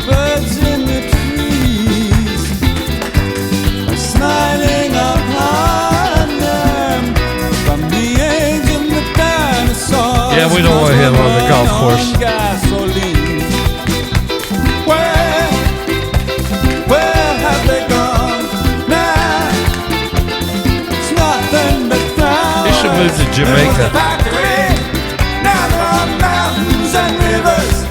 S4: birds in the trees are smiling upon them from the age of the dinosaurs.
S2: Yeah, we don't want him on the golf course.
S4: Where have they gone now? It's nothing but ground.
S2: He should move to Jamaica.
S4: Now there are mountains and rivers.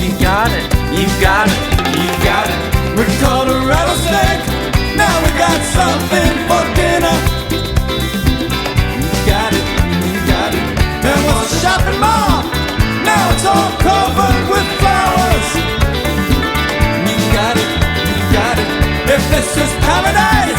S3: You got it. You got it.
S4: You got it. We caught a rattlesnake. Now we got something for dinner. You got it. You got it. There was a shopping mall. Now it's all covered with flowers. You got it. You got it. If this is paradise,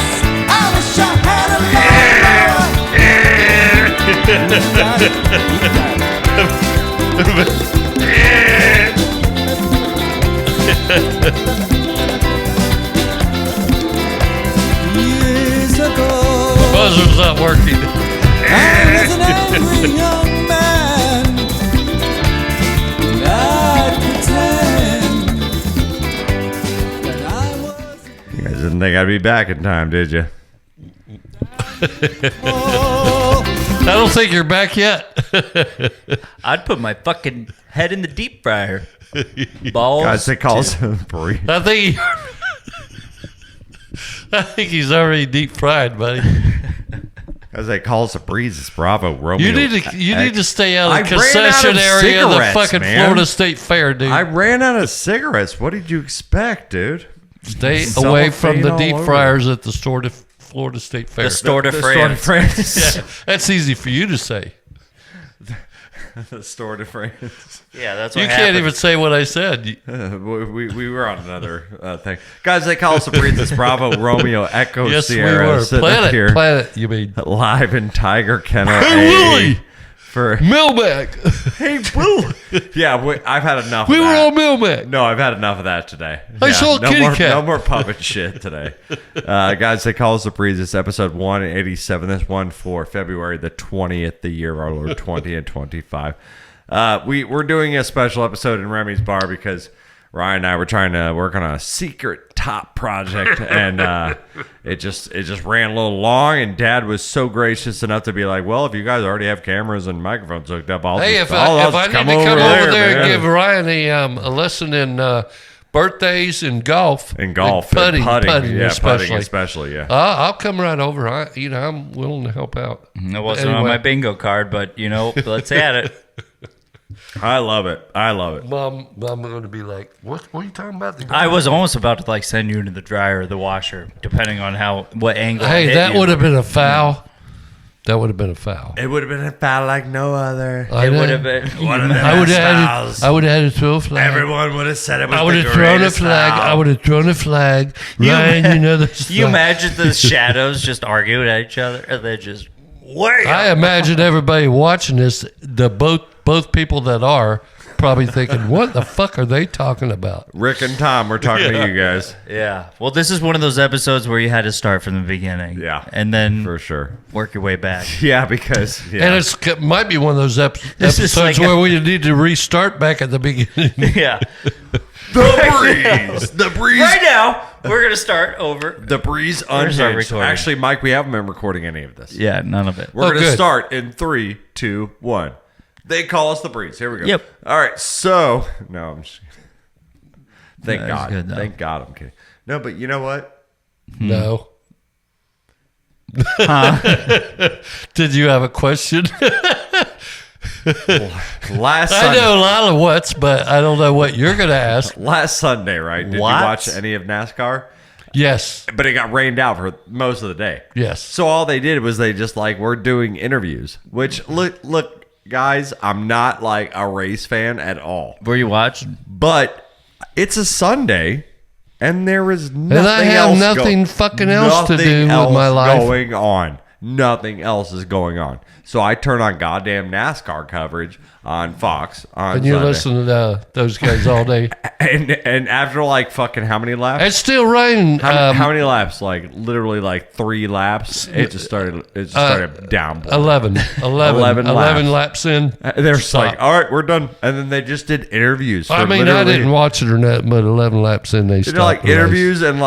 S4: Years ago,
S2: The buzzer's not working.
S4: I was an angry young man, and I'd pretend that I was.
S1: You guys didn't think I'd be back in time, did you?
S2: I don't think you're back yet.
S3: I'd put my fucking head in the deep fryer. Balls.
S1: Guys, they call us Brie.
S2: I think he's already deep fried, buddy.
S1: As they call us a breeze, it's Bravo Romeo.
S2: You need to stay out of the
S1: I ran out of
S2: concession area of the
S1: cigarettes,
S2: fucking
S1: man.
S2: Florida State Fair, dude.
S1: I ran out of cigarettes. What did you expect, dude?
S2: Stay away from the deep fryers at the Florida State Fair.
S3: The store de
S1: The store de
S3: France.
S2: Yeah, that's easy for you to say.
S1: The store de France.
S3: Yeah, that's what
S2: You can't even say what I said.
S1: We were on another thing. Guys, they call us a breeze. It's Bravo Romeo Echo
S2: Yes,
S1: Sierra.
S2: we were.
S1: Sitting up here
S2: Planet, you mean.
S1: live in Tiger Kennel.
S2: Hey, Willie!
S1: For
S2: Millback.
S1: Hey, Boo! Yeah, I've had enough
S2: We
S1: of
S2: were
S1: that.
S2: on Millback.
S1: No, I've had enough of that today.
S2: I saw a
S1: no
S2: kitty
S1: more,
S2: cat.
S1: No more puppet shit today. Guys, they call us the breeze. It's episode 187. This one for February the 20th, the year of our Lord 20 and 25. We're doing a special episode in Remy's bar because Ryan and I were trying to work on a secret top project, and it just ran a little long. And Dad was so gracious enough to be like, "Well, if you guys already have cameras and microphones hooked up, I'll
S2: Hey,
S1: just,
S2: if
S1: I'll
S2: I
S1: just
S2: need to come over there and
S1: man."
S2: give Ryan a lesson in birthdays and golf.
S1: In golf,
S2: and putting
S1: yeah,
S2: especially.
S1: putting especially, yeah.
S2: I'll come right over. I'm willing to help out.
S3: It wasn't on my bingo card, but let's add it.
S1: I love it.
S2: Mom, I'm going to be like, what are you talking about?
S3: I was almost about to send you into the dryer or the washer, depending on what angle.
S2: Hey, that would have been a foul. That would have been a foul.
S1: It would have been a foul like no other.
S3: It would have been.
S2: I would have had to throw a flag.
S1: Everyone would have said it was
S2: I would have thrown a flag. I would have thrown a flag. Ryan, you know this.
S3: You imagine the shadows just arguing at each other, and they just wait.
S2: I imagine everybody watching this, both people that are probably thinking, what the fuck are they talking about?
S1: Rick and Tom, we're talking to you guys.
S3: Yeah. Well, this is one of those episodes where you had to start from the beginning.
S1: Yeah.
S3: And then
S1: For sure.
S3: work your way back.
S1: Yeah, because. Yeah.
S2: And it might be one of those
S3: This is
S2: episodes
S3: like
S2: where we need to restart back at the beginning.
S3: Yeah.
S1: The breeze. The breeze.
S3: Right now, we're going to start over.
S1: The breeze
S3: Where's our
S1: unhinged.
S3: recording?
S1: Actually, Mike, we haven't been recording any of this.
S3: Yeah, none of it.
S1: We're going to
S2: good.
S1: start in 3, 2, 1. They call us the breeze. Here we go.
S3: Yep.
S1: All right. So, no, I'm just Thank
S3: That was
S1: God.
S3: good, though.
S1: Thank God I'm kidding. No, but you know what?
S2: No. Did you have a question?
S1: Last
S2: I
S1: Sunday,
S2: know a lot of what's, but I don't know what you're going to ask.
S1: last Sunday, right? Did
S3: What?
S1: you watch any of NASCAR?
S2: Yes.
S1: But it got rained out for most of the day.
S2: Yes.
S1: So all they did was they just we're doing interviews, which look, guys, I'm not a race fan at all,
S3: Were you watching?
S1: but it's a Sunday and there is nothing
S2: And I have
S1: else
S2: nothing fucking else to do with my life.
S1: going on. Nothing else is going on. So I turn on goddamn NASCAR coverage on Fox on
S2: And you
S1: Sunday.
S2: listen to those guys all day.
S1: And after fucking how many laps?
S2: It's still raining.
S1: How many laps? Literally 3 laps. It just started down.
S2: 11 laps in.
S1: They're just
S2: Stop.
S1: all right, we're done. And then they just did interviews.
S2: I mean, I didn't watch it or not, but 11 laps in, they
S1: They did
S2: stopped. the race.
S1: interviews and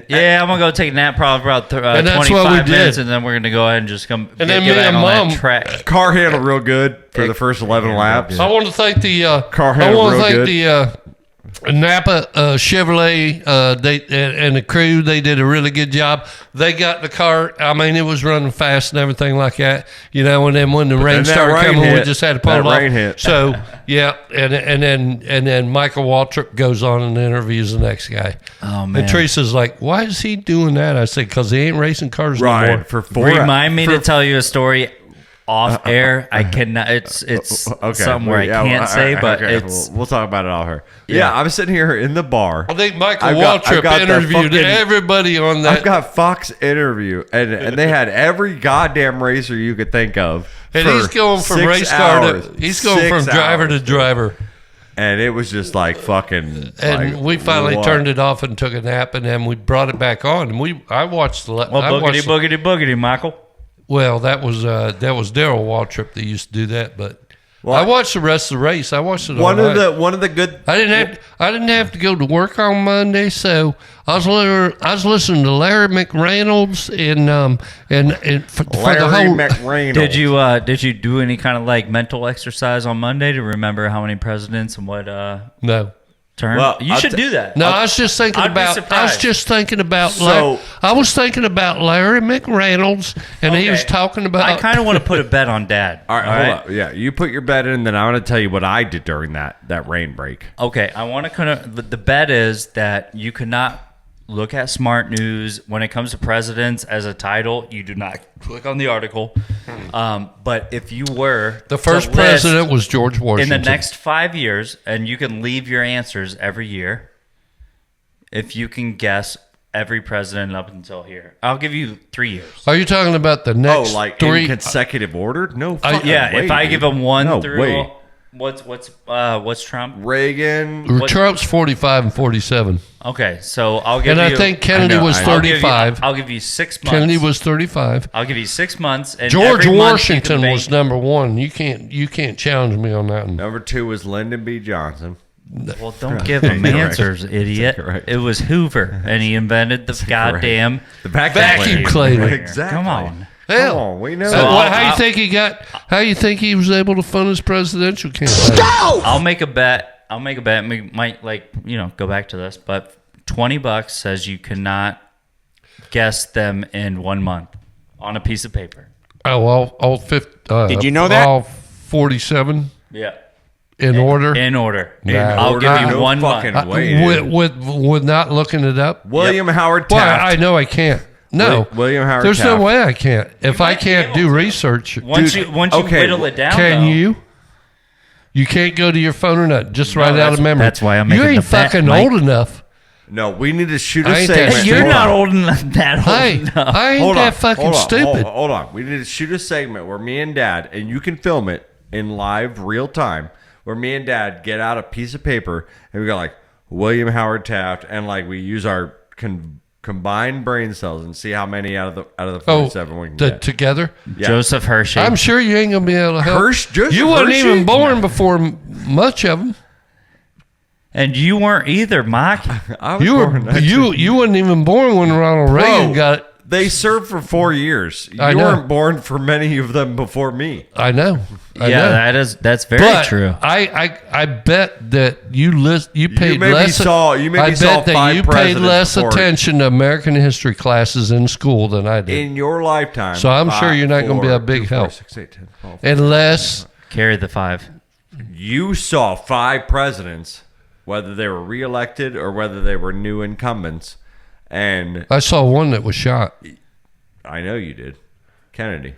S3: Yeah, I'm going to go take a nap probably about
S2: And that's
S3: 25
S2: what we did.
S3: minutes, and then we're going to go ahead and just come
S2: And then
S3: get
S2: me
S3: back
S2: and
S3: on
S2: Mom-
S3: that track.
S1: car handled real good for the first 11 laps.
S2: I want to thank the
S1: Car
S2: I
S1: handled
S2: want to
S1: real
S2: thank
S1: good.
S2: the Napa Chevrolet and the crew. They did a really good job. They got the car. I mean, it was running fast and everything like that. And then when the rain
S1: then that
S2: started
S1: rain
S2: coming, we
S1: hit.
S2: just had to pull
S1: That
S2: it off.
S1: rain hit.
S2: So yeah, and then Michael Waltrip goes on and interviews the next guy.
S3: Oh, man.
S2: And Teresa's like, "Why is he doing that?" I said, "Because he ain't racing cars
S1: Right.
S2: anymore."
S1: For 4
S3: Remind me to tell you a story off air. I cannot. It's
S1: okay.
S3: somewhere I can't say, but it's.
S1: We'll talk about it off her. Yeah, I'm sitting here in the bar.
S2: I think Michael Waltrip interviewed everybody on that.
S1: I've got Fox interview, and they had every goddamn racer you could think of.
S2: And he's going from race car to driver to driver.
S1: And it was just like fucking.
S2: And
S1: like,
S2: we finally turned it off and took a nap, and then we brought it back on. And I watched the.
S3: Boogity, Michael.
S2: Well, that was Darryl Waltrip that used to do that, but I watched the rest of the race. I watched it all night.
S1: One of the good.
S2: I didn't have to go to work on Monday, so I was listening to Larry McReynolds and for the whole.
S1: McReynolds.
S3: Did you do any kind of like mental exercise on Monday to remember how many presidents and what?
S2: No.
S3: Term? Well, you should do that.
S2: No, I was just thinking about. I was thinking about Larry McReynolds, and he was talking about.
S3: I kind of want to put a bet on Dad.
S1: All right, hold up. Yeah, you put your bet in, then I want to tell you what I did during that rain break.
S3: Okay, I want to kind of. The bet is that you cannot look at Smart News when it comes to presidents as a title. You do not click on the article. But if you were
S2: the first president was George Washington
S3: in the next 5 years, and you can leave your answers every year. If you can guess every president up until here, I'll give you 3 years.
S2: Are you talking about the next three
S1: in consecutive order? No.
S3: Yeah,
S1: way,
S3: if I give them one through.
S1: Way.
S3: What's Trump?
S1: Reagan.
S2: Trump's 45 and 47.
S3: Okay, so I'll give you.
S2: And I think Kennedy was 35.
S3: I'll give you 6 months.
S2: Kennedy was 35.
S3: I'll give you 6 months. And
S2: George Washington was number one. You can't challenge me on that one.
S1: Number 2 was Lyndon B. Johnson.
S3: Well, don't give him answers, idiot. It was Hoover, and he invented the goddamn
S2: vacuum cleaner.
S1: Exactly.
S3: Come on.
S2: Hell,
S1: we know.
S2: So how you think he was able to fund his presidential campaign?
S3: I'll make a bet. We might go back to this, but $20 says you cannot guess them in 1 month on a piece of paper.
S2: Oh, all 50.
S8: Did you know that?
S2: All 47.
S3: Yeah.
S2: In order.
S3: I'll give you 1 month.
S2: With not looking it up.
S1: William Howard Taft.
S2: Well, I know I can't. No,
S1: William Howard.
S2: There's
S1: Taft.
S2: no way I can't. If I can't do research,
S3: once you whittle it down,
S2: can you? You can't go to your phone or not. Just write out of memory.
S3: That's why I'm making
S2: You ain't fucking old enough.
S1: No, we need to shoot a segment.
S3: Hey, you're not old enough. I ain't
S2: that fucking stupid.
S1: Hold on. We need to shoot a segment where me and Dad, and you can film it in live real time, where me and Dad get out a piece of paper and we go like William Howard Taft, and like we use our combined brain cells and see how many out of the 47 we can get
S2: together.
S1: Yeah.
S3: Joseph Hershey.
S2: I'm sure you ain't gonna be able to help. You wasn't even born before much of them.
S3: And you weren't either, Mike.
S2: You wasn't even born when Ronald Reagan got it.
S1: They served for 4 years. You weren't born for many of them before me.
S2: I know.
S3: That's very true.
S2: I bet that you paid less.
S1: You
S2: paid less attention to American history classes in school than I did
S1: in your lifetime.
S2: So I'm sure you're not going to be a big help, 6, 8, 10, 12, unless
S3: carry the 5.
S1: You saw 5 presidents, whether they were reelected or whether they were new incumbents. And
S2: I saw one that was shot.
S1: I know you did. Kennedy.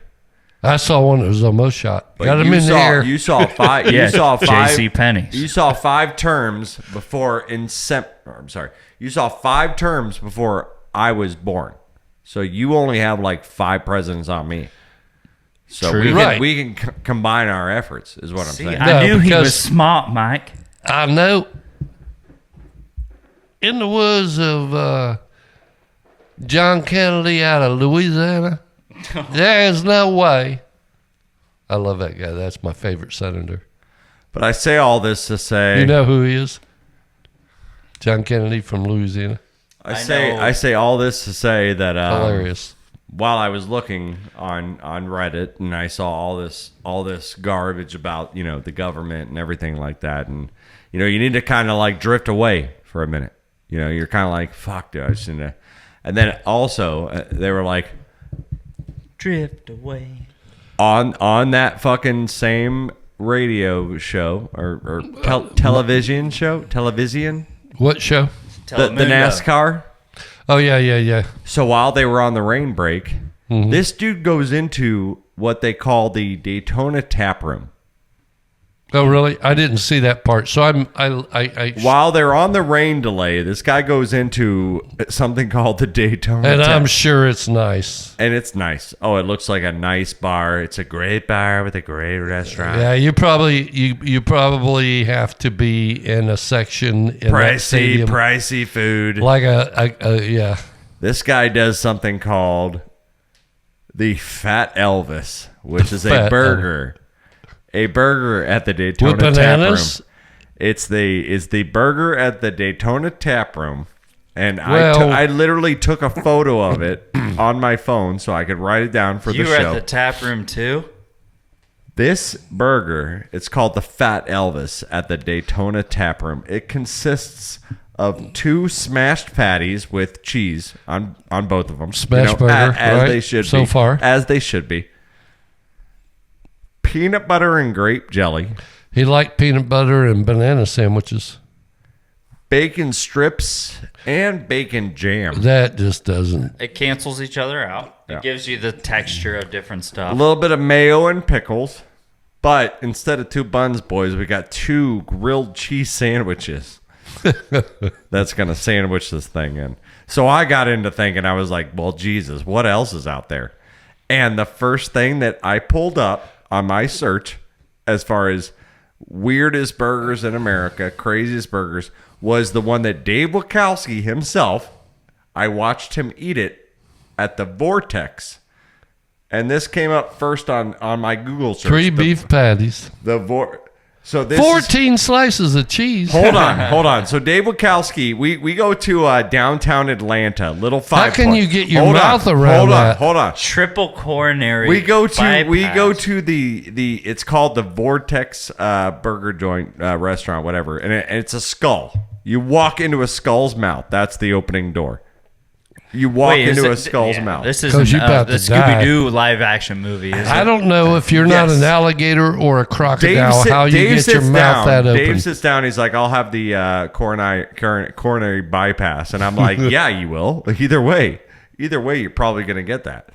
S2: I saw one that was almost shot.
S1: Got him in the air. You saw 5.
S3: You
S1: saw 5.
S3: J.C. Penney.
S1: You saw 5 terms before You saw 5 terms before I was born. So you only have like 5 presidents on me. So we can combine our efforts, is what I'm saying.
S3: I knew he was smart, Mike.
S2: I know. In the words of John Kennedy out of Louisiana, there is no way. I love that guy. That's my favorite senator.
S1: But I say all this to say,
S2: you know who he is? John Kennedy from Louisiana.
S1: I say all this to say that
S2: hilarious.
S1: While I was looking on Reddit and I saw all this garbage about the government and everything like that, and you need to kind of like drift away for a minute. You're kind of like, fuck, dude, I just need to. And then also, they were like,
S3: drift away.
S1: On that fucking same radio show or television show? Television?
S2: What show?
S1: The NASCAR.
S2: Oh, yeah.
S1: So while they were on the rain break,
S2: Mm-hmm.
S1: This dude goes into what they call the Daytona Tap Room.
S2: Oh, really? I didn't see that part. So
S1: while they're on the rain delay, this guy goes into something called the Daytona
S2: and
S1: Tap.
S2: I'm sure it's nice.
S1: And it's nice. Oh, it looks like a nice bar. It's a great bar with a great restaurant.
S2: Yeah, you probably have to be in a section in that stadium.
S1: Pricey food.
S2: Like yeah.
S1: This guy does something called the Fat Elvis, which is a burger. A burger at the Daytona Tap Room. It's the burger at the Daytona Tap Room, and I literally took a photo of it on my phone so I could write it down for the show.
S3: You were at the tap room too?
S1: This burger, it's called the Fat Elvis at the Daytona Tap Room. It consists of 2 smashed patties with cheese on both of them.
S2: Smashed burger,
S1: as
S2: right?
S1: they should
S2: so
S1: be.
S2: far.
S1: As they should be. Peanut butter and grape jelly.
S2: He liked peanut butter and banana sandwiches.
S1: Bacon strips and bacon jam.
S2: That just doesn't.
S3: It cancels each other out. It gives you the texture of different stuff.
S1: A little bit of mayo and pickles. But instead of 2 buns, boys, we got 2 grilled cheese sandwiches. That's going to sandwich this thing in. So I got into thinking, I was like, well, Jesus, what else is out there? And the first thing that I pulled up on my search as far as weirdest burgers in America, craziest burgers, was the one that Dave Wachowski himself, I watched him eat it at the Vortex. And this came up first on my Google search.
S2: 3 beef patties.
S1: So this
S2: 14 slices of cheese.
S1: Hold on. So Dave Wachowski, we go to downtown Atlanta, little 5
S2: How can you get your mouth around that?
S1: Hold on.
S3: Triple coronary.
S1: We go to the it's called the Vortex burger joint restaurant, whatever, and it's a skull. You walk into a skull's mouth. That's the opening door. You walk into a skull's mouth.
S3: This isn't the Scooby-Doo live-action movie, is it?
S2: I don't know if you're not an alligator or a crocodile, how you get your mouth that open.
S1: Dave sits down. He's like, I'll have the coronary bypass. And I'm like, yeah, you will. Either way, you're probably going to get that.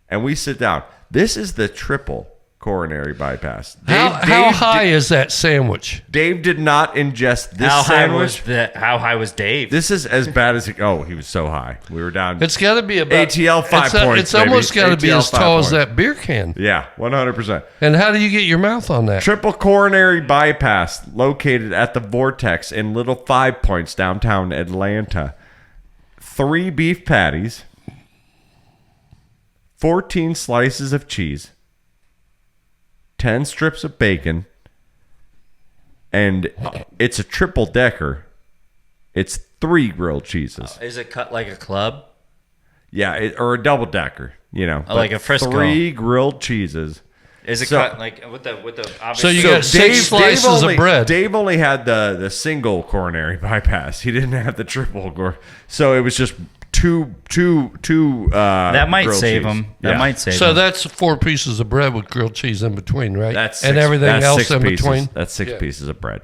S1: And we sit down. This is the triple coronary bypass.
S2: How high is that sandwich?
S1: Dave did not ingest this sandwich.
S3: How high was Dave?
S1: This is as bad as he was so high. We were down.
S2: It's got to be about
S1: ATL 5 points.
S2: It's almost got to be as tall as that beer can.
S1: Yeah, 100%.
S2: And how do you get your mouth on that?
S1: Triple coronary bypass located at the Vortex in Little 5 Points, downtown Atlanta. 3 beef patties, 14 slices of cheese, 10 strips of bacon, and it's a triple decker. It's 3 grilled cheeses.
S3: Is it cut like a club?
S1: Yeah, or a double decker,
S3: like a Frisco.
S1: 3 grilled cheeses.
S3: Is it cut like with the obvious?
S2: So you got 6 slices of bread.
S1: Dave only had the single coronary bypass. He didn't have the triple. So it was just two.
S3: That might save him. That might save him.
S2: So that's 4 pieces of bread with grilled cheese in between, right?
S1: And
S2: everything else in between.
S1: That's 6 pieces of bread.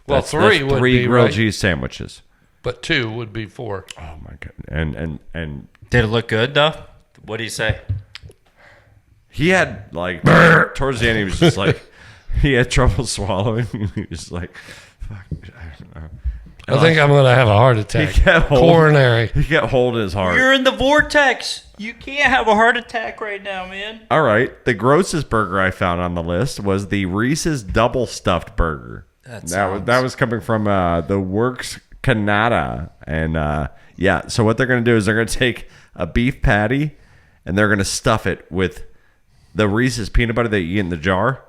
S2: Well,
S1: that's
S2: 3 would
S1: 3
S2: be
S1: grilled cheese sandwiches.
S2: But 2 would be 4.
S1: Oh my god! And
S3: did it look good though? What do you say?
S1: He had towards the end, he was just like he had trouble swallowing. He was like, "Fuck, I don't know."
S2: I think I'm gonna have a heart attack. Coronary.
S1: He kept holding his heart.
S3: You're in the vortex. You can't have a heart attack right now, man.
S1: All right. The grossest burger I found on the list was the Reese's Double Stuffed Burger. That was coming from the Works Canada. And so what they're going to do is they're going to take a beef patty and they're going to stuff it with the Reese's peanut butter that you get in the jar.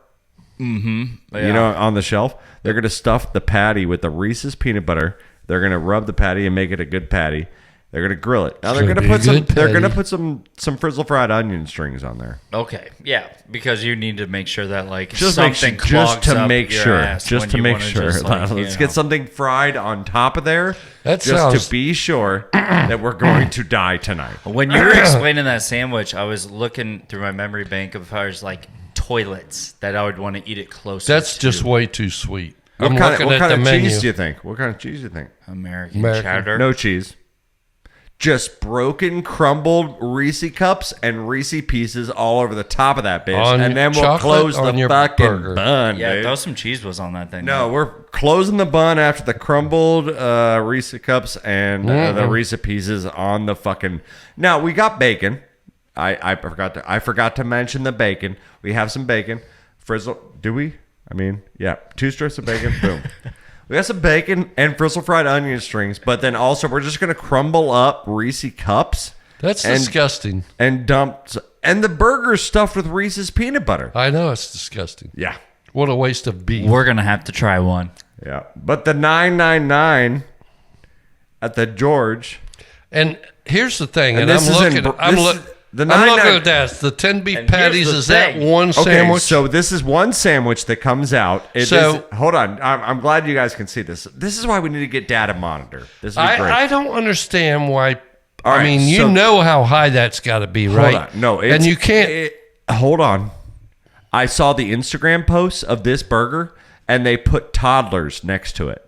S3: Mm-hmm.
S1: Yeah. On the shelf. They're going to stuff the patty with the Reese's peanut butter. They're going to rub the patty and make it a good patty. They're going to grill it. Now they're going to put some frizzle fried onion strings on there.
S3: Okay. Yeah, because you need to make sure that
S1: something clogs up your ass. Just to make sure. Let's get something fried on top of there. To be sure that we're going to die tonight.
S3: When you were explaining that sandwich, I was looking through my memory bank of how there's toilets that I would want to eat it close to.
S2: That's just way too sweet.
S1: What kind of cheese do you think? What kind of cheese do you think?
S3: American cheddar.
S1: No cheese. just broken, crumbled Reese cups and Reese pieces all over the top of that bitch. And then we'll close the fucking
S2: burger.
S1: bun,
S3: Yeah,
S1: dude.
S3: throw some cheese whiz on that thing.
S1: No, we're closing the bun after the crumbled Reese cups and the Reese pieces on the fucking... Now, we got bacon. I forgot to mention the bacon. We have some bacon. Frizzle... Do we? I mean, yeah. 2 strips of bacon. Boom. We got some bacon and frizzle fried onion strings, but then also we're just going to crumble up Reese cups.
S2: That's disgusting.
S1: And dump... And the burger's stuffed with Reese's peanut butter.
S2: I know, it's disgusting.
S1: Yeah.
S2: What a waste of beef.
S3: We're going to have to try one.
S1: Yeah. But the $9.99 at the George...
S2: And here's the thing, and
S1: this
S2: I'm
S1: is
S2: looking at that. The 10 beef patties, is that one sandwich?
S1: Okay, so this is one sandwich that comes out. Hold on. I'm glad you guys can see this. This is why we need to get data monitor. This is great.
S2: I don't understand why. I mean, you know how high that's got to be, right?
S1: Hold on. No,
S2: and you can't.
S1: Hold on. I saw the Instagram posts of this burger, and they put toddlers next to it.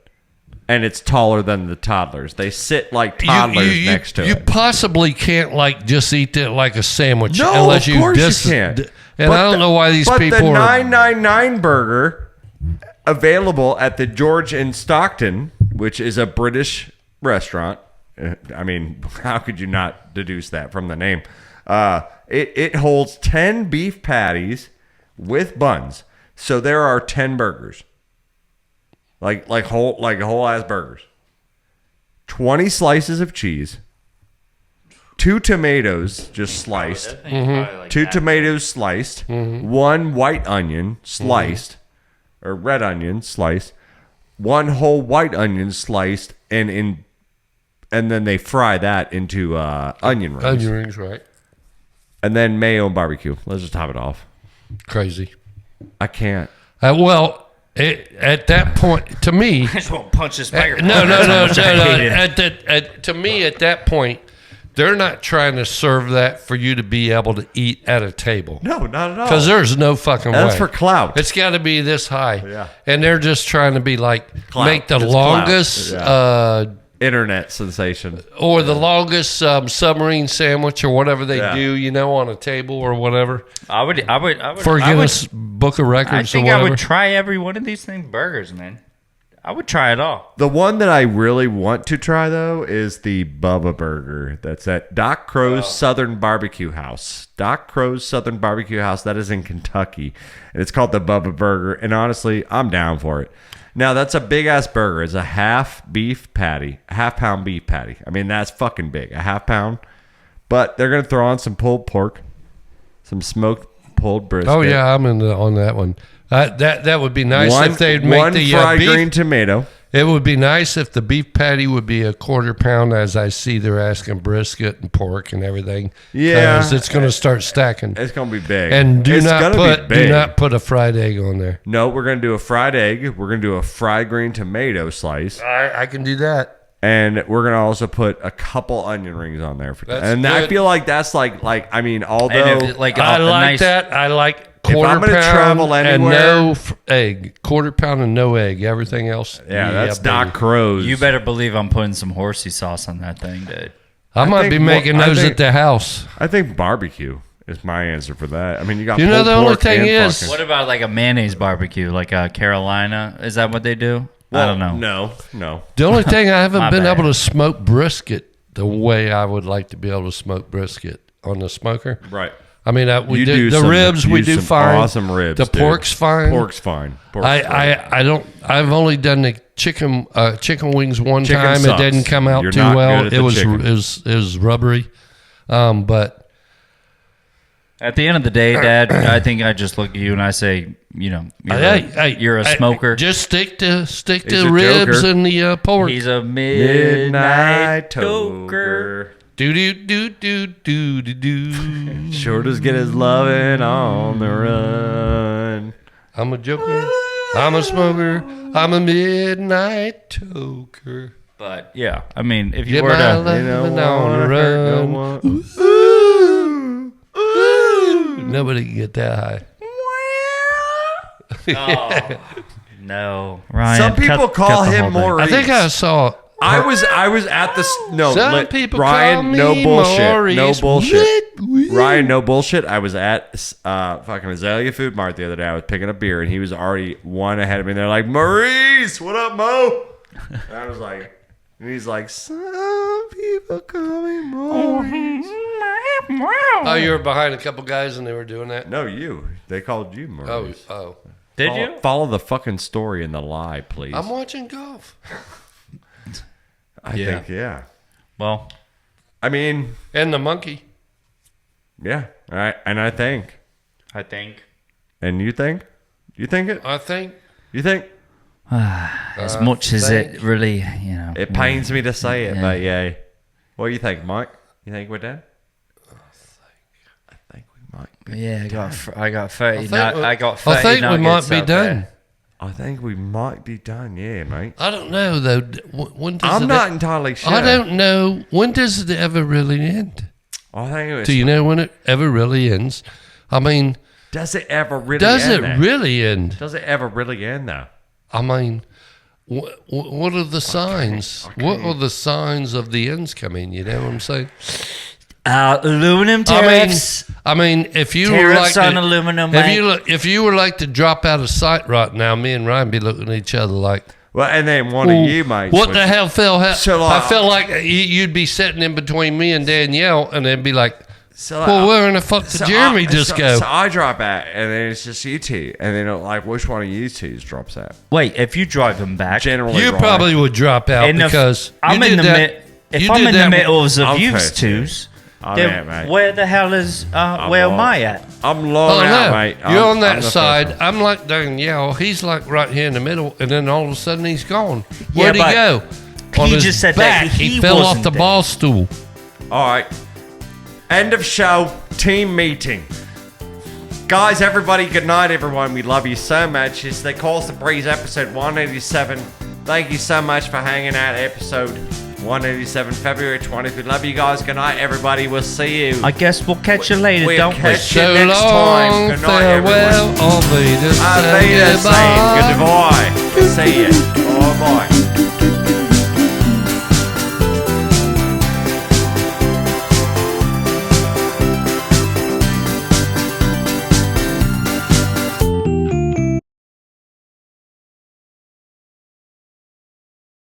S1: And it's taller than the toddlers. They sit like toddlers next to it.
S2: You possibly can't just eat it like a sandwich.
S1: No,
S2: unless
S1: of course you can't.
S2: And I don't know why these people
S1: But the
S2: are...
S1: $9.99 burger available at the George in Stockton, which is a British restaurant. I mean, how could you not deduce that from the name? It holds 10 beef patties with buns. So there are 10 burgers. Like whole ass burgers. 20 slices of cheese. 2 tomatoes just sliced. 2 tomatoes sliced. 1 white onion sliced. Or red onion sliced. 1 whole white onion sliced, and then they fry that into onion rings.
S2: Onion rings, right.
S1: And then mayo and barbecue. Let's just top it off.
S2: Crazy.
S1: I can't.
S2: At that point, to me,
S3: I just won't punch this microphone.
S2: No. To me, at that point, they're not trying to serve that for you to be able to eat at a table.
S1: No, not at all.
S2: Because there's no fucking way.
S1: That's for clout.
S2: It's got to be this high.
S1: Yeah.
S2: And they're just trying to be
S1: Clout.
S2: make the
S1: It's
S2: longest
S1: internet sensation.
S2: or the longest submarine sandwich or whatever they do, on a table or whatever.
S3: I would
S2: For Guinness Book of Records
S3: I think
S2: or whatever.
S3: I would try every one of these burgers, man. I would try it all.
S1: The one that I really want to try, though, is the Bubba Burger. That's at Doc Crow's Southern Barbecue House. Doc Crow's Southern Barbecue House. That is in Kentucky. And it's called the Bubba Burger. And honestly, I'm down for it. Now, that's a big-ass burger. It's a half pound beef patty. I mean, that's fucking big. A half pound. But they're going to throw on some pulled pork, some smoked pulled brisket.
S2: Oh, yeah, I'm on that one. That would be nice if they'd make
S1: one
S2: the
S1: fried
S2: beef.
S1: green tomato.
S2: It would be nice if the beef patty would be a quarter pound, as I see they're asking brisket and pork and everything.
S1: Yeah,
S2: 'cause it's going to start stacking.
S1: It's going to be big.
S2: And do not put a fried egg on there.
S1: No, we're going to do a fried egg. We're going to do a fried green tomato slice.
S2: I can do that.
S1: And we're going to also put a couple onion rings on there. And
S2: good.
S1: I feel like that's I mean, although...
S2: I like that. I like quarter
S1: I'm gonna
S2: pound
S1: travel anywhere,
S2: and no egg. Quarter pound and no egg. Everything else.
S1: Yeah, that's Doc Crow's.
S3: You better believe I'm putting some horsey sauce on that thing, dude.
S2: I might be making those at the house.
S1: I think barbecue is my answer for that. I mean, you got
S2: the only thing is...
S3: What about like a mayonnaise barbecue, like a Carolina? Is that what they do? Well, I don't know.
S1: No.
S2: The only thing I haven't been able to smoke brisket the way I would like to be able to smoke brisket on the smoker.
S1: Right.
S2: I mean, we do the ribs. We do fine.
S1: Awesome ribs.
S2: The pork's fine.
S1: Pork's fine.
S2: I don't. I've only done the chicken wings one time.
S1: Sucks.
S2: It didn't come out
S1: You're
S2: too
S1: not
S2: well.
S1: good at
S2: It was rubbery. But
S3: at the end of the day, Dad, I think I just look at you and I say, you're a smoker.
S2: Just stick to ribs and the pork.
S3: He's a midnight toker.
S2: Do.
S1: Sure does get his lovin' on the run.
S2: I'm a joker. I'm a smoker. I'm a midnight toker.
S3: But yeah, I mean, if you
S2: Get
S3: were
S2: my
S3: to,
S2: lovin' on the run. Nobody can get that high.
S3: oh, no, Ryan.
S1: Some people call him more.
S2: I think I saw
S1: I was at the no.
S2: Some people
S1: Ryan,
S2: call me
S1: no bullshit,
S2: Maurice.
S1: no bullshit.
S2: What?
S1: Ryan, no bullshit. I was at fucking Azalea Food Mart the other day. I was picking up beer, and he was already one ahead of me. And they're like, Maurice, what up, Mo? And I was like, and he's like, some people call me Maurice.
S2: Oh, you were behind a couple guys, and they were doing that.
S1: No, you. They called you Maurice.
S2: Oh.
S3: Did you?
S1: Follow the fucking story and the lie, please.
S2: I'm watching golf.
S1: I think, yeah.
S3: Well,
S1: I mean,
S2: and the monkey.
S1: Yeah. All right. And I think. And you think? You think it?
S2: I think.
S1: You think?
S3: as much as it really,
S1: It pains me to say it, but yeah. What do you think, Mike? You think we're done? I think we might.
S3: Yeah, I got 30.
S2: I think we might be done.
S1: I think we might be done, yeah, mate.
S2: I don't know though. When does
S1: I'm not entirely sure.
S2: I don't know. When does it ever really end?
S1: I think it was.
S2: Do you know when it ever really ends? I mean,
S1: does it ever really?
S2: Does
S1: end
S2: it really end?
S1: Does it ever really end though?
S2: I mean, what are the signs?
S1: Okay.
S2: What are the signs of the ends coming? You know what I'm saying?
S3: Aluminum tariffs.
S2: I mean, if you
S3: tariffs
S2: were like
S3: on aluminum,
S2: if you were like to drop out of sight right now, me and Ryan be looking at each other like.
S1: Well, and then one of you, mate.
S2: What the hell, Phil?
S1: So
S2: I felt like you'd be sitting in between me and Danielle, and they'd be like, well, where in the fuck did Jeremy just go?
S1: So I drop out, and then it's just you two, and then like, which one of you two drops out?
S3: Wait, if you drive them back,
S1: generally,
S2: you probably would drop out because
S3: I'm in the if I'm in the middle of you twos. Then where the hell is where am I at?
S1: I'm long out, mate.
S2: You're on that side. I'm like Danielle. He's like right here in the middle, and then all of a sudden he's gone. Where'd he go?
S3: He just said that
S2: he fell off the ball stool.
S1: All right. End of show. Team meeting. Guys, everybody, good night, everyone. We love you so much. It's the Calls the Breeze episode 187. Thank you so much for hanging out. Episode 187, February 20th. We love you guys. Good night, everybody. We'll see you.
S3: I guess we'll catch you later, don't we?
S1: Catch you next time. Good night, everyone.
S2: Auf Wiedersehen.
S1: Goodbye. See you. Bye-bye.